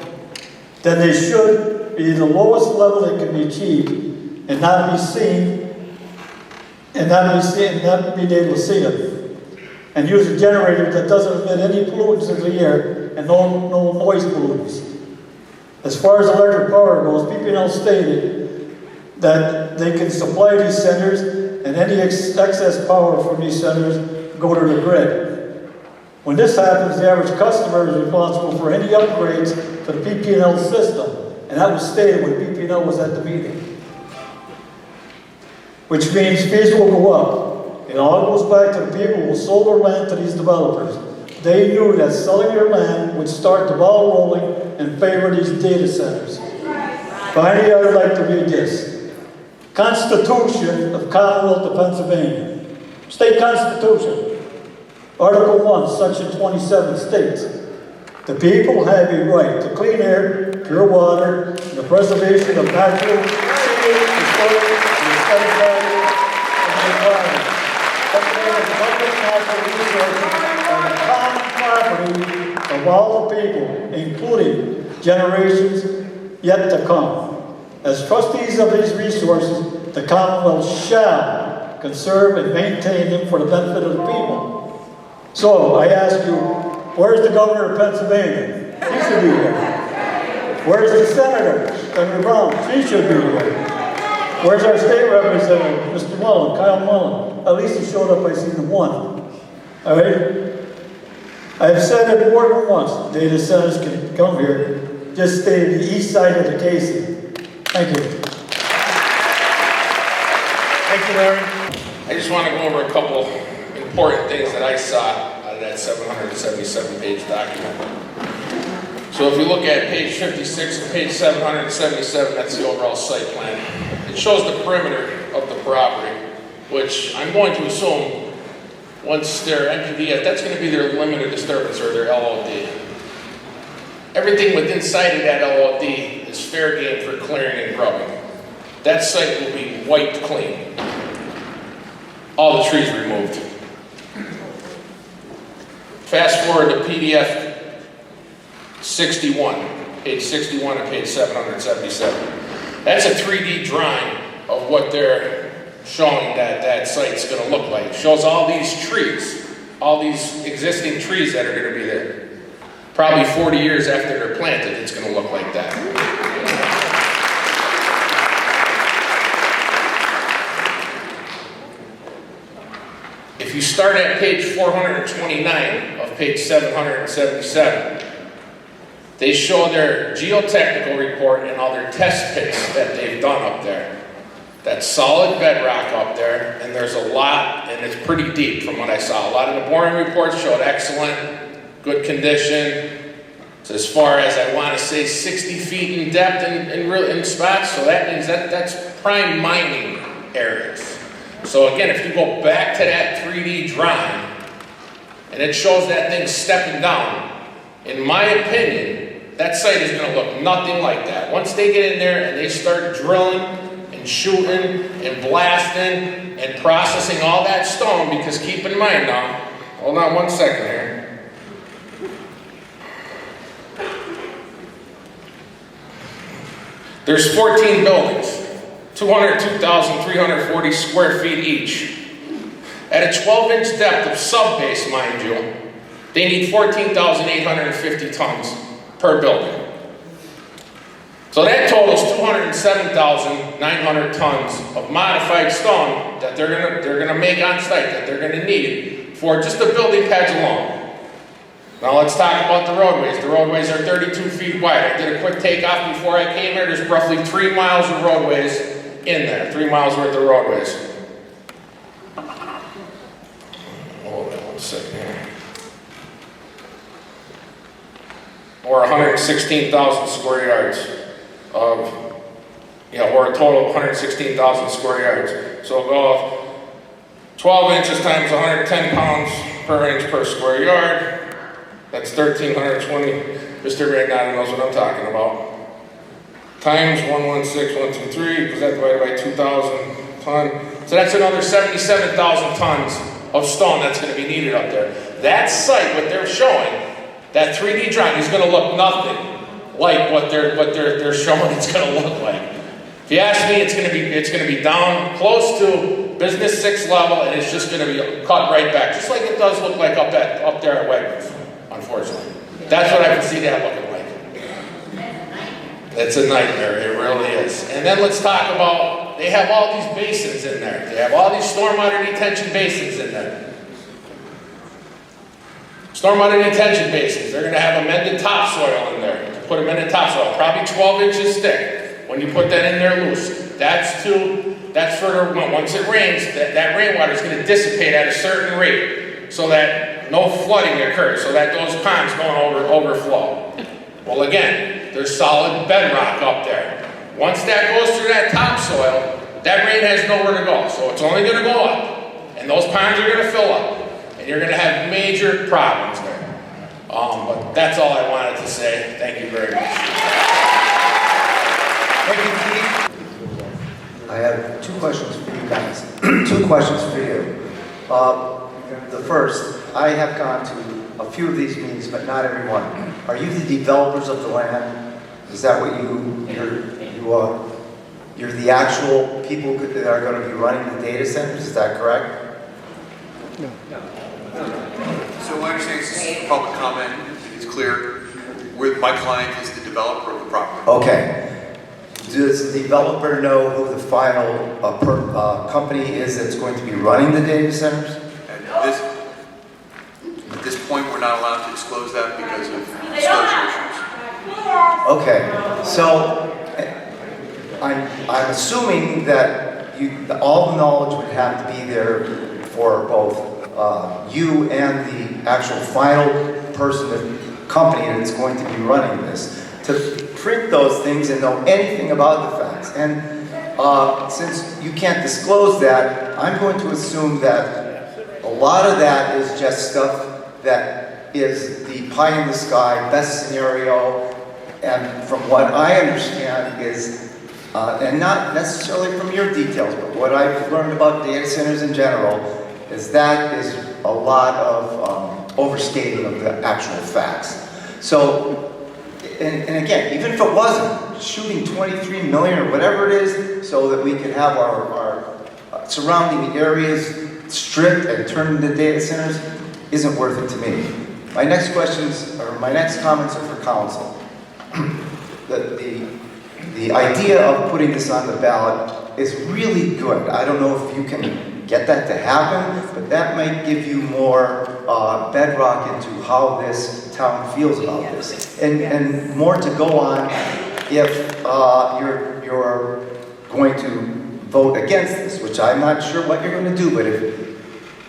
Speaker 19: then they should be the lowest level that can be achieved and not be seen and not being able to see them. And use a generator that doesn't emit any pollutants into the air and no noise pollutants. As far as electric power goes, PP&L stated that they can supply these centers and any excess power from these centers go to the grid. When this happens, the average customer is responsible for any upgrades to the PP&L system. And that was stated when PP&L was at the meeting. Which means fees will go up. It all goes back to the people who sold their land to these developers. They knew that selling their land would start the ball rolling in favor of these data centers. Finally, I would like to read this. Constitution of Commonwealth of Pennsylvania. State Constitution. Article 1, Section 27 states, the people have a right to clean air, pure water, and the preservation of natural, historic, and aesthetic value of the environment. Public natural resources are the common property of all the people, including generations yet to come. As trustees of these resources, the Commonwealth shall conserve and maintain them for the benefit of the people. So, I ask you, where's the governor of Pennsylvania? He should be here. Where's the senator, Senator Brown? She should be here. Where's our state representative, Mr. Mullen, Kyle Mullen? At least he showed up, I seen him one. All right? I've said it more than once, data centers can come here. Just stay to the east side of the Casey. Thank you.
Speaker 6: Thank you, Larry. I just want to go over a couple important things that I saw out of that 777-page document. So if you look at page 56 and page 777, that's the overall site plan. It shows the perimeter of the property, which I'm going to assume once their NPDF, that's going to be their limited disturbance or their LOD. Everything within sight of that LOD is fair game for clearing and grubbing. That site will be wiped clean. All the trees removed. Fast forward to PDF 61, page 61 and page 777. That's a 3D drawing of what they're showing that site's going to look like. It shows all these trees, all these existing trees that are going to be there. Probably 40 years after they're planted, it's going to look like that. if you start at page 429 of page 777, they show their geotechnical report and all their test pits that they've done up there. That's solid bedrock up there, and there's a lot, and it's pretty deep from what I saw. A lot of the boring reports showed excellent, good condition. So as far as, I want to say, 60 feet in depth in spots, so that means that's prime mining areas. So again, if you go back to that 3D drawing, and it shows that thing stepping down, in my opinion, that site is going to look nothing like that. Once they get in there and they start drilling and shooting and blasting and processing all that stone, because keep in mind now, hold on one second here. There's 14 buildings, 202,340 square feet each. At a 12-inch depth of subbase, mind you, they need 14,850 tons per building. So that totals 207,900 tons of modified stone that they're gonna make on site, that they're gonna need for just the building pads alone. Now let's talk about the roadways. The roadways are 32 feet wide. I did a quick takeoff before I came here. There's roughly 3 miles of roadways in there, 3 miles worth of roadways. Hold on one second here. Or 116,000 square yards of, or a total of 116,000 square yards. So go 12 inches times 110 pounds per inch per square yard. That's 1,320. Mr. Regnata knows what I'm talking about. Times 116,123, because that's divided by 2,000 ton. So that's another 77,000 tons of stone that's going to be needed up there. That site, what they're showing, that 3D drawing is going to look nothing like what they're showing it's going to look like. If you ask me, it's going to be down close to business 6 level, and it's just going to be cut right back, just like it does look like up there at Wegmans, unfortunately. That's what I can see that looking like. It's a nightmare, it really is. And then let's talk about, they have all these basins in there. They have all these stormwater detention basins in there. Stormwater detention basins, they're going to have amended topsoil in there. Put amended topsoil, probably 12 inches thick when you put that in there loose. That's for the, once it rains, that rainwater is going to dissipate at a certain rate so that no flooding occurs, so that those ponds don't overflow. Well, again, there's solid bedrock up there. Once that goes through that topsoil, that rain has nowhere to go, so it's only going to go up. And those ponds are going to fill up. You're going to have major problems there. But that's all I wanted to say. Thank you very much.
Speaker 20: Thank you, Keith. I have 2 questions for you guys. 2 questions for you. The first, I have gone to a few of these meetings, but not every one. Are you the developers of the land? Is that what you are? You're the actual people that are going to be running the data centers? Is that correct?
Speaker 2: So my understanding is this is public comment, it's clear, my client is the developer of the property.
Speaker 20: Okay. Does the developer know who the final company is that's going to be running the data centers?
Speaker 2: At this point, we're not allowed to disclose that because of disclosure issues.
Speaker 20: Okay, so I'm assuming that all the knowledge would have to be there for both you and the actual final person, the company that's going to be running this, to print those things and know anything about the facts. And since you can't disclose that, I'm going to assume that a lot of that is just stuff that is the pie in the sky, best scenario, and from what I understand is, and not necessarily from your details, but what I've learned about data centers in general, is that is a lot of overstating of the actual facts. So, and again, even if it wasn't, shooting 23 million or whatever it is, so that we can have our surrounding areas stripped and turned into data centers, isn't worth it to me. My next comments are for council. The idea of putting this on the ballot is really good. I don't know if you can get that to happen, but that might give you more bedrock into how this town feels about this. And more to go on if you're going to vote against this, which I'm not sure what you're going to do, but if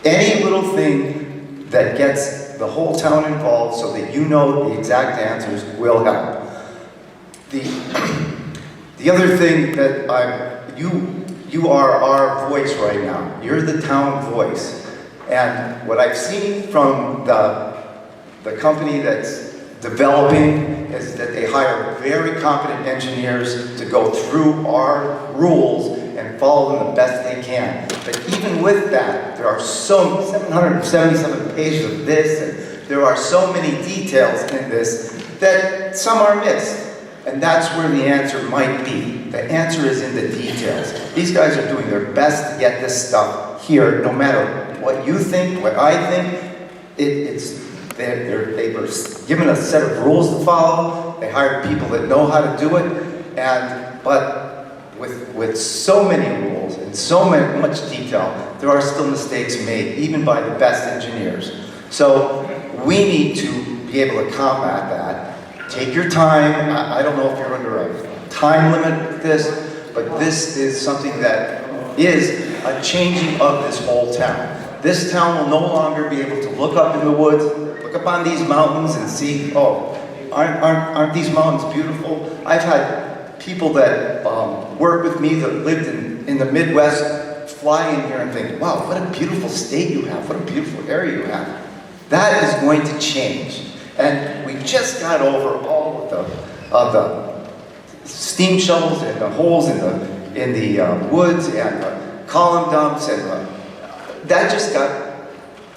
Speaker 20: any little thing that gets the whole town involved so that you know the exact answers will help. The other thing that you are our voice right now. You're the town voice. And what I've seen from the company that's developing is that they hire very competent engineers to go through our rules and follow them the best they can. But even with that, there are 777 pages of this, and there are so many details in this that some are missed. And that's where the answer might be. The answer is in the details. These guys are doing their best to get this stuff here, no matter what you think, what I think. They were given a set of rules to follow. They hired people that know how to do it. But with so many rules and so much detail, there are still mistakes made, even by the best engineers. So we need to be able to combat that. Take your time. I don't know if you're under a time limit with this, but this is something that is a changing of this whole town. This town will no longer be able to look up in the woods, look up on these mountains and see, oh, aren't these mountains beautiful? I've had people that work with me that lived in the Midwest fly in here and think, wow, what a beautiful state you have, what a beautiful area you have. That is going to change. And we just got over all of the steam shovels and the holes in the woods and the column dumps, and that just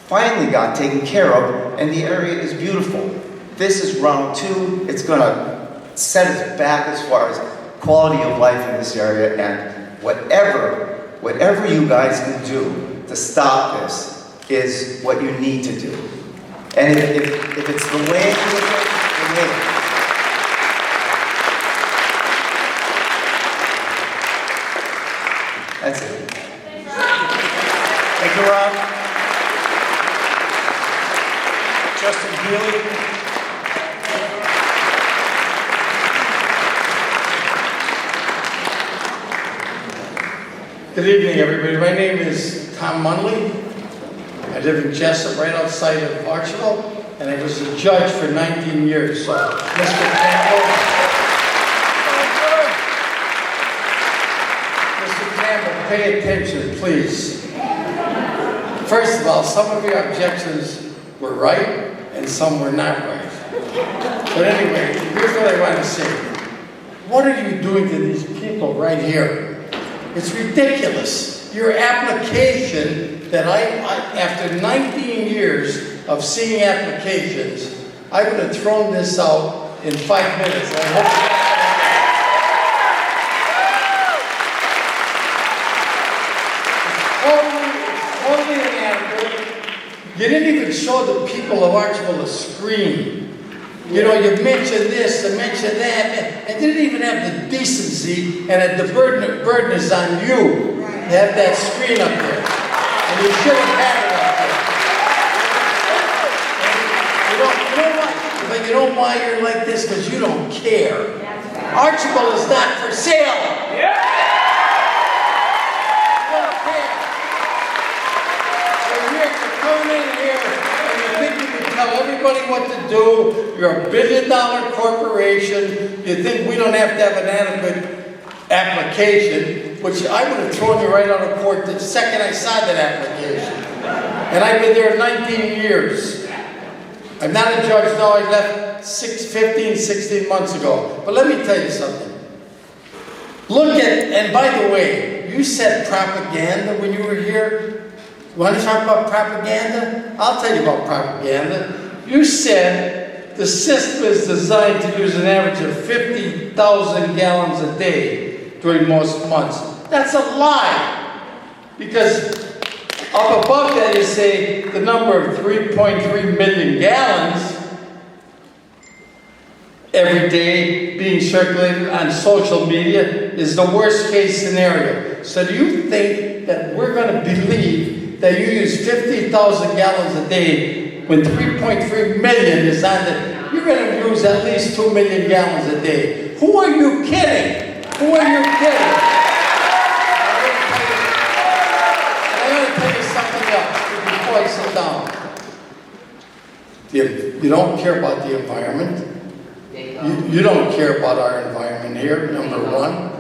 Speaker 20: finally got taken care of, and the area is beautiful. This is round 2. It's going to set us back as far as quality of life in this area, and whatever you guys can do to stop this is what you need to do. And if it's the way, the way. That's it. Thank you, Rob.
Speaker 8: Justin Healy.
Speaker 21: Good evening, everybody. My name is Tom Munley. I live in Jessup, right outside of Archibald, and I was a judge for 19 years. So, Mr. Campbell, pay attention, please. First of all, some of your objections were right, and some were not right. But anyway, here's what I want to say. What are you doing to these people right here? It's ridiculous. Your application that after 19 years of seeing applications, I would have thrown this out in 5 minutes. I hope it's totally inadequate. You didn't even show the people of Archibald a screen. You know, you mentioned this and mentioned that, and didn't even have the decency, and the burden is on you to have that screen up there. And you should have had it up there. But you know why you're like this? Because you don't care. Archibald is not for sale. You don't care. So you're coming in here and you think you can tell everybody what to do. You're a $1 billion corporation. You think we don't have to have an adequate application, which I would have thrown you right out of court the second I saw that application. And I've been there 19 years. I'm not a judge now. I left 16 months ago. But let me tell you something. Look at, and by the way, you said propaganda when you were here. You want to talk about propaganda? I'll tell you about propaganda. You said the system is designed to use an average of 50,000 gallons a day during most months. That's a lie. Because up above that you say the number of 3.3 million gallons every day being circulated on social media is the worst case scenario. So do you think that we're gonna believe that you use 50,000 gallons a day when 3.3 million is on the, you're gonna use at least 2 million gallons a day? Who are you kidding? Who are you kidding? I'm gonna tell you something else before I sit down. You don't care about the environment. You don't care about our environment here, number one.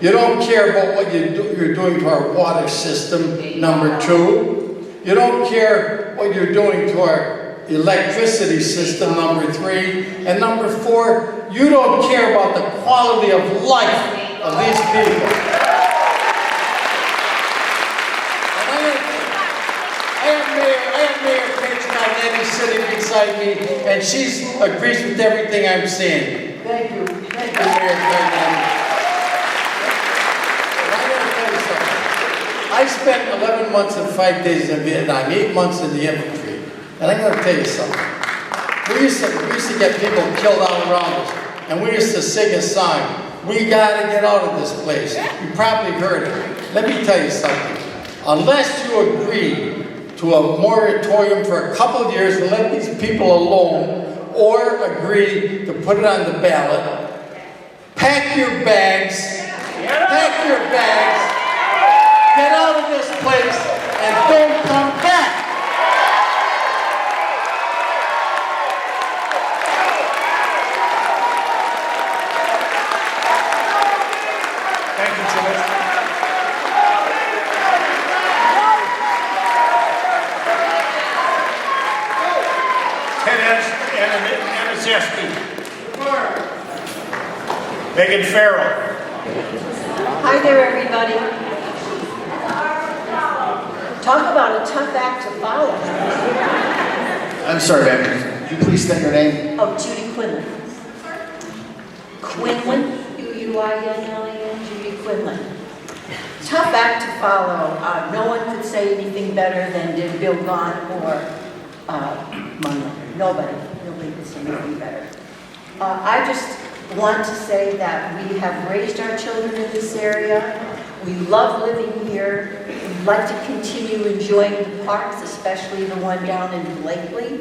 Speaker 21: You don't care about what you're doing to our water system, number two. You don't care what you're doing to our electricity system, number three. And number four, you don't care about the quality of life of these people. I have Mayor Paige Magnetti sitting beside me, and she agrees with everything I'm saying. Thank you. Thank you, Mayor Magnetti. I spent 11 months and 5 days in Vietnam, 8 months in the infantry. And I'm going to tell you something. We used to get people killed all around us, and we used to sing a song. We got to get out of this place. You probably heard it. Let me tell you something. Unless you agree to a moratorium for a couple of years and let these people alone, or agree to put it on the ballot, pack your bags, get out of this place, and don't come back.
Speaker 13: Thank you, George. Ted Anazeski. Megan Farrell.
Speaker 4: Hi there, everybody. Talk about a tough act to follow.
Speaker 3: I'm sorry, ma'am. Could you please state your name?
Speaker 4: Oh, Judy Quinlan. Quinlan, Q-U-I-N-L-A-N, Judy Quinlan. Tough act to follow. No one could say anything better than did Bill Gahn or Munro. Nobody could say anything better. I just want to say that we have raised our children in this area. We love living here. We'd like to continue enjoying the parks, especially the one down in Blakely,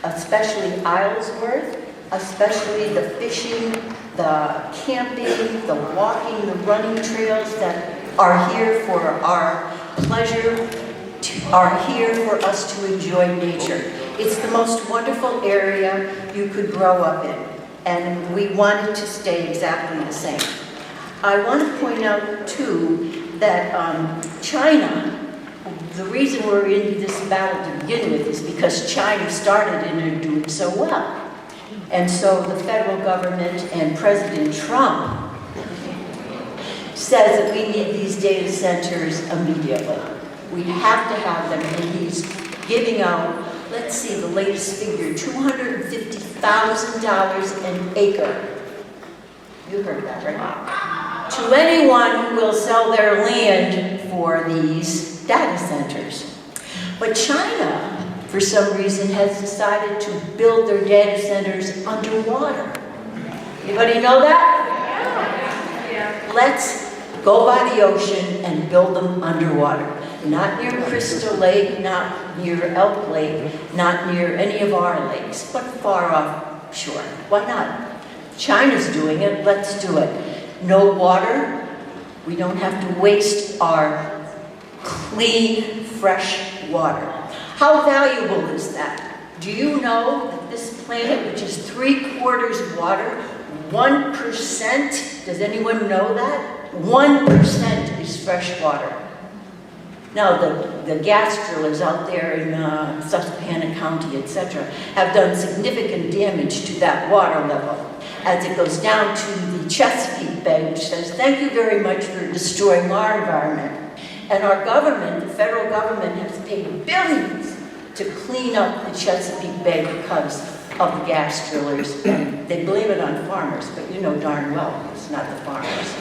Speaker 4: especially Islesworth, especially the fishing, the camping, the walking, the running trails that are here for our pleasure, are here for us to enjoy nature. It's the most wonderful area you could grow up in, and we want it to stay exactly the same. I want to point out, too, that China, the reason we're in this battle to begin with is because China started and are doing so well. And so the federal government and President Trump says that we need these data centers immediately. We have to have them, and he's giving out, let's see, the latest figure, $250,000 an acre. You heard that, right? To anyone who will sell their land for these data centers. But China, for some reason, has decided to build their data centers underwater. Anybody know that? Yeah. Let's go by the ocean and build them underwater. Not near Crystal Lake, not near Elk Lake, not near any of our lakes, but far offshore. Why not? China's doing it, let's do it. No water, we don't have to waste our clean, fresh water. How valuable is that? Do you know that this planet, which is 3/4 water, 1%, does anyone know that? 1% is fresh water. Now, the gas drillers out there in Susquehanna County, etc., have done significant damage to that water level as it goes down to the Chesapeake Bay, which says, thank you very much for destroying our environment. And our government, the federal government, has paid billions to clean up the Chesapeake Bay because of the gas drillers. And they blame it on farmers, but you know darn well it's not the farmers.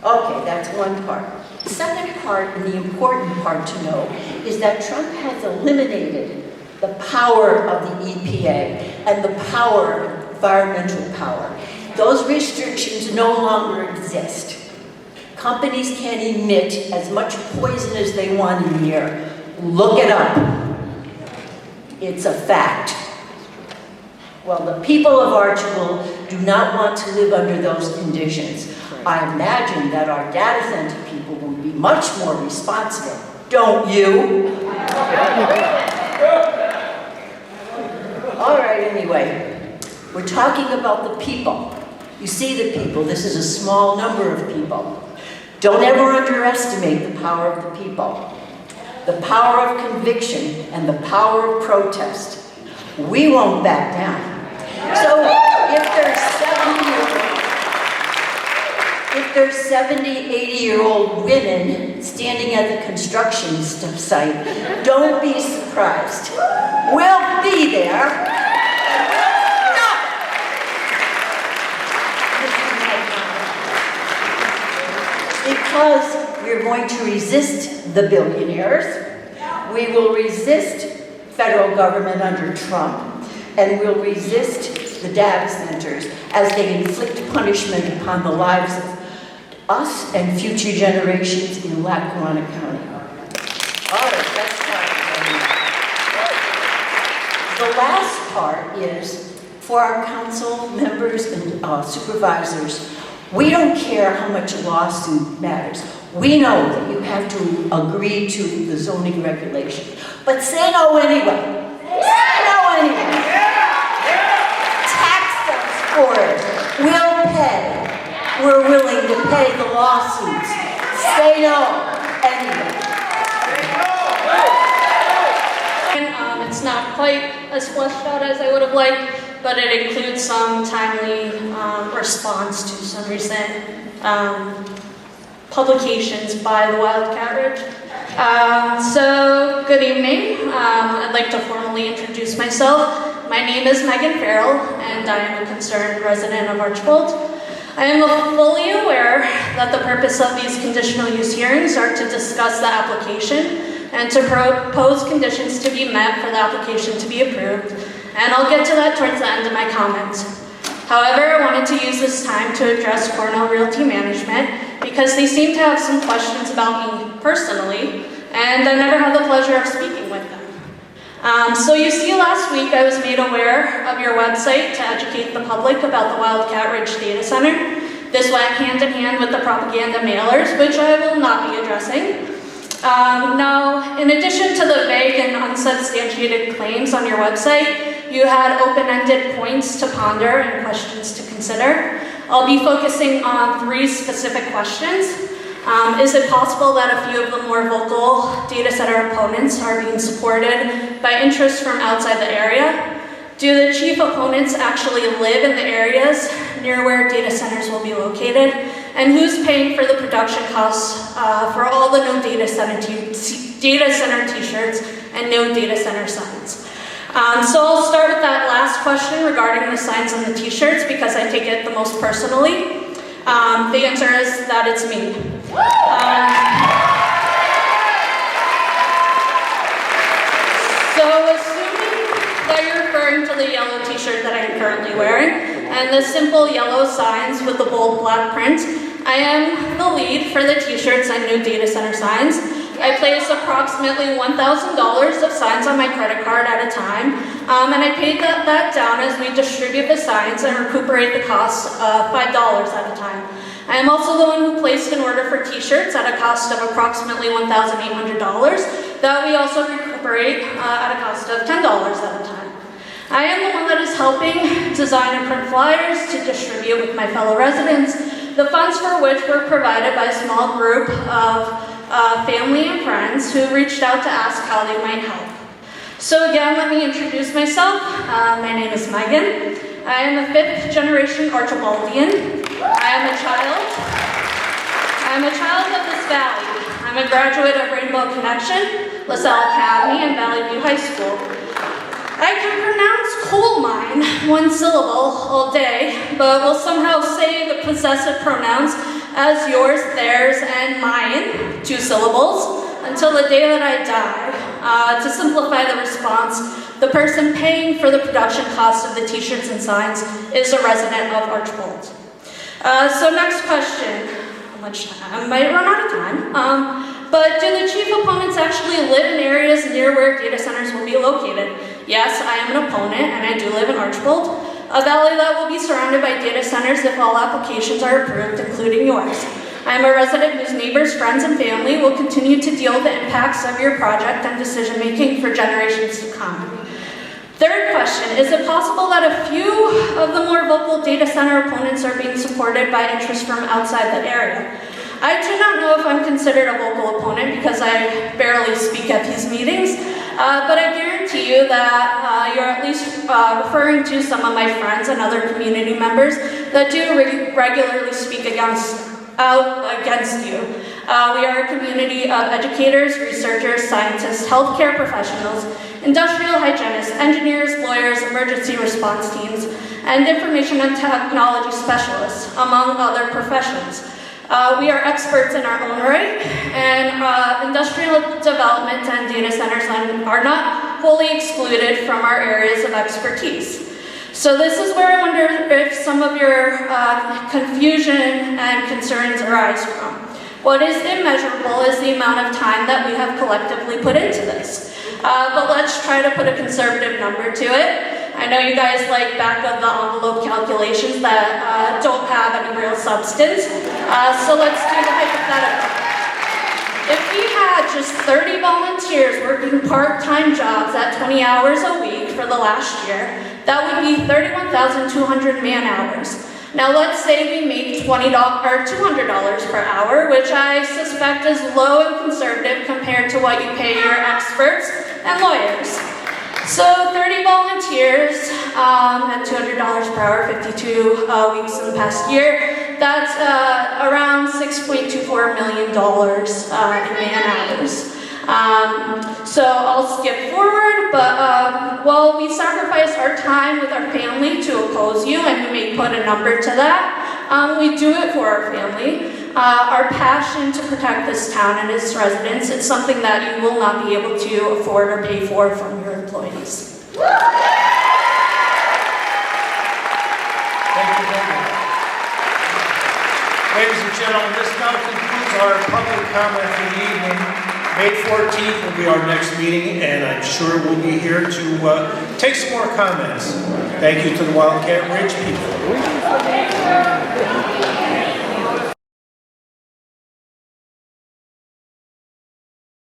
Speaker 4: Okay, that's one part. The second part, and the important part to know, is that Trump has eliminated the power of the EPA and the power, environmental power. Those restrictions no longer exist. Companies can emit as much poison as they want in the air. Look it up. It's a fact. Well, the people of Archibald do not want to live under those conditions. I imagine that our data center people will be much more responsible. Don't you? All right, anyway, we're talking about the people. You see the people. This is a small number of people. Don't ever underestimate the power of the people. The power of conviction and the power of protest. We won't back down. So if there's 70, 80-year-old women standing at the construction site, don't be surprised. We'll be there. Because we're going to resist the billionaires, we will resist federal government under Trump, and we'll resist the data centers as they inflict punishment upon the lives of us and future generations in Lackawanna County. All right, that's part. The last part is for our council members and supervisors. We don't care how much a lawsuit matters. We know that you have to agree to the zoning regulation. But say no anyway. Say no anyway. Tax us for it. We'll pay. We're willing to pay the lawsuits. Say no anyway.
Speaker 12: It's not quite as fleshed out as I would have liked, but it includes some timely response to some recent publications by the Wildcat Ridge. So, good evening. I'd like to formally introduce myself. My name is Megan Farrell, and I am a concerned resident of Archibald. I am fully aware that the purpose of these conditional use hearings are to discuss the application and to propose conditions to be met for the application to be approved, and I'll get to that towards the end of my comments. However, I wanted to use this time to address Cornell Realty Management because they seem to have some questions about me personally, and I never had the pleasure of speaking with them. So you see, last week I was made aware of your website to educate the public about the Wildcat Ridge Data Center. This went hand in hand with the propaganda mailers, which I will not be addressing. Now, in addition to the vague and unsubstantiated claims on your website, you had open-ended points to ponder and questions to consider. I'll be focusing on 3 specific questions. Is it possible that a few of the more vocal data center opponents are being supported by interests from outside the area? Do the chief opponents actually live in the areas near where data centers will be located? And who's paying for the production costs for all the no data center t-shirts and no data center signs? So I'll start with that last question regarding the signs on the t-shirts because I take it the most personally. The answer is that it's me. So assuming that you're referring to the yellow t-shirt that I'm currently wearing and the simple yellow signs with the bold black print, I am the lead for the t-shirts and new data center signs. I place approximately $1,000 of signs on my credit card at a time, and I paid that down as we distribute the signs and recuperate the cost of $5 at a time. I am also the one who placed an order for t-shirts at a cost of approximately $1,800 that we also recuperate at a cost of $10 at a time. I am the one that is helping design and print flyers to distribute with my fellow residents, the funds for which were provided by a small group of family and friends who reached out to ask how they might help. So again, let me introduce myself. My name is Megan. I am a 5th generation Archibaldian. I am a child of this valley. I'm a graduate of Rainbow Connection, LaSalle Academy, and Valley View High School. I can pronounce coal mine 1 syllable all day, but will somehow say the possessive pronouns as yours, theirs, and mine, 2 syllables, until the day that I die. To simplify the response, the person paying for the production cost of the t-shirts and signs is a resident of Archibald. So next question. how much time, I might run out of time. But do the chief opponents actually live in areas near where data centers will be located? Yes, I am an opponent, and I do live in Archbold, a valley that will be surrounded by data centers if all applications are approved, including yours. I am a resident whose neighbors, friends, and family will continue to deal with the impacts of your project and decision-making for generations to come. Third question, is it possible that a few of the more vocal data center opponents are being supported by interest from outside the area? I do not know if I'm considered a vocal opponent because I barely speak at these meetings, but I guarantee you that you're at least referring to some of my friends and other community members that do regularly speak against you. We are a community of educators, researchers, scientists, healthcare professionals, industrial hygienists, engineers, lawyers, emergency response teams, and information and technology specialists, among other professions. We are experts in our own right, and industrial development and data centers are not wholly excluded from our areas of expertise. So this is where I wonder if some of your confusion and concerns arise from. What is immeasurable is the amount of time that we have collectively put into this. But let's try to put a conservative number to it. I know you guys like back of the envelope calculations that don't have any real substance. So let's do the hypothetical. If we had just 30 volunteers working part-time jobs at 20 hours a week for the last year, that would be 31,200 man-hours. Now let's say we make $200 per hour, which I suspect is low and conservative compared to what you pay your experts and lawyers. So 30 volunteers at $200 per hour, 52 weeks in the past year, that's around $6.24 million in man-hours. So I'll skip forward, but while we sacrifice our time with our family to oppose you, and you may put a number to that, we do it for our family. Our passion to protect this town and its residents, it's something that you will not be able to afford or pay for from your employees.
Speaker 7: Thank you very much. Ladies and gentlemen, this now concludes our public comment for the evening. May 14th will be our next meeting, and I'm sure we'll be here to take some more comments. Thank you to the Wildcat Ridge people.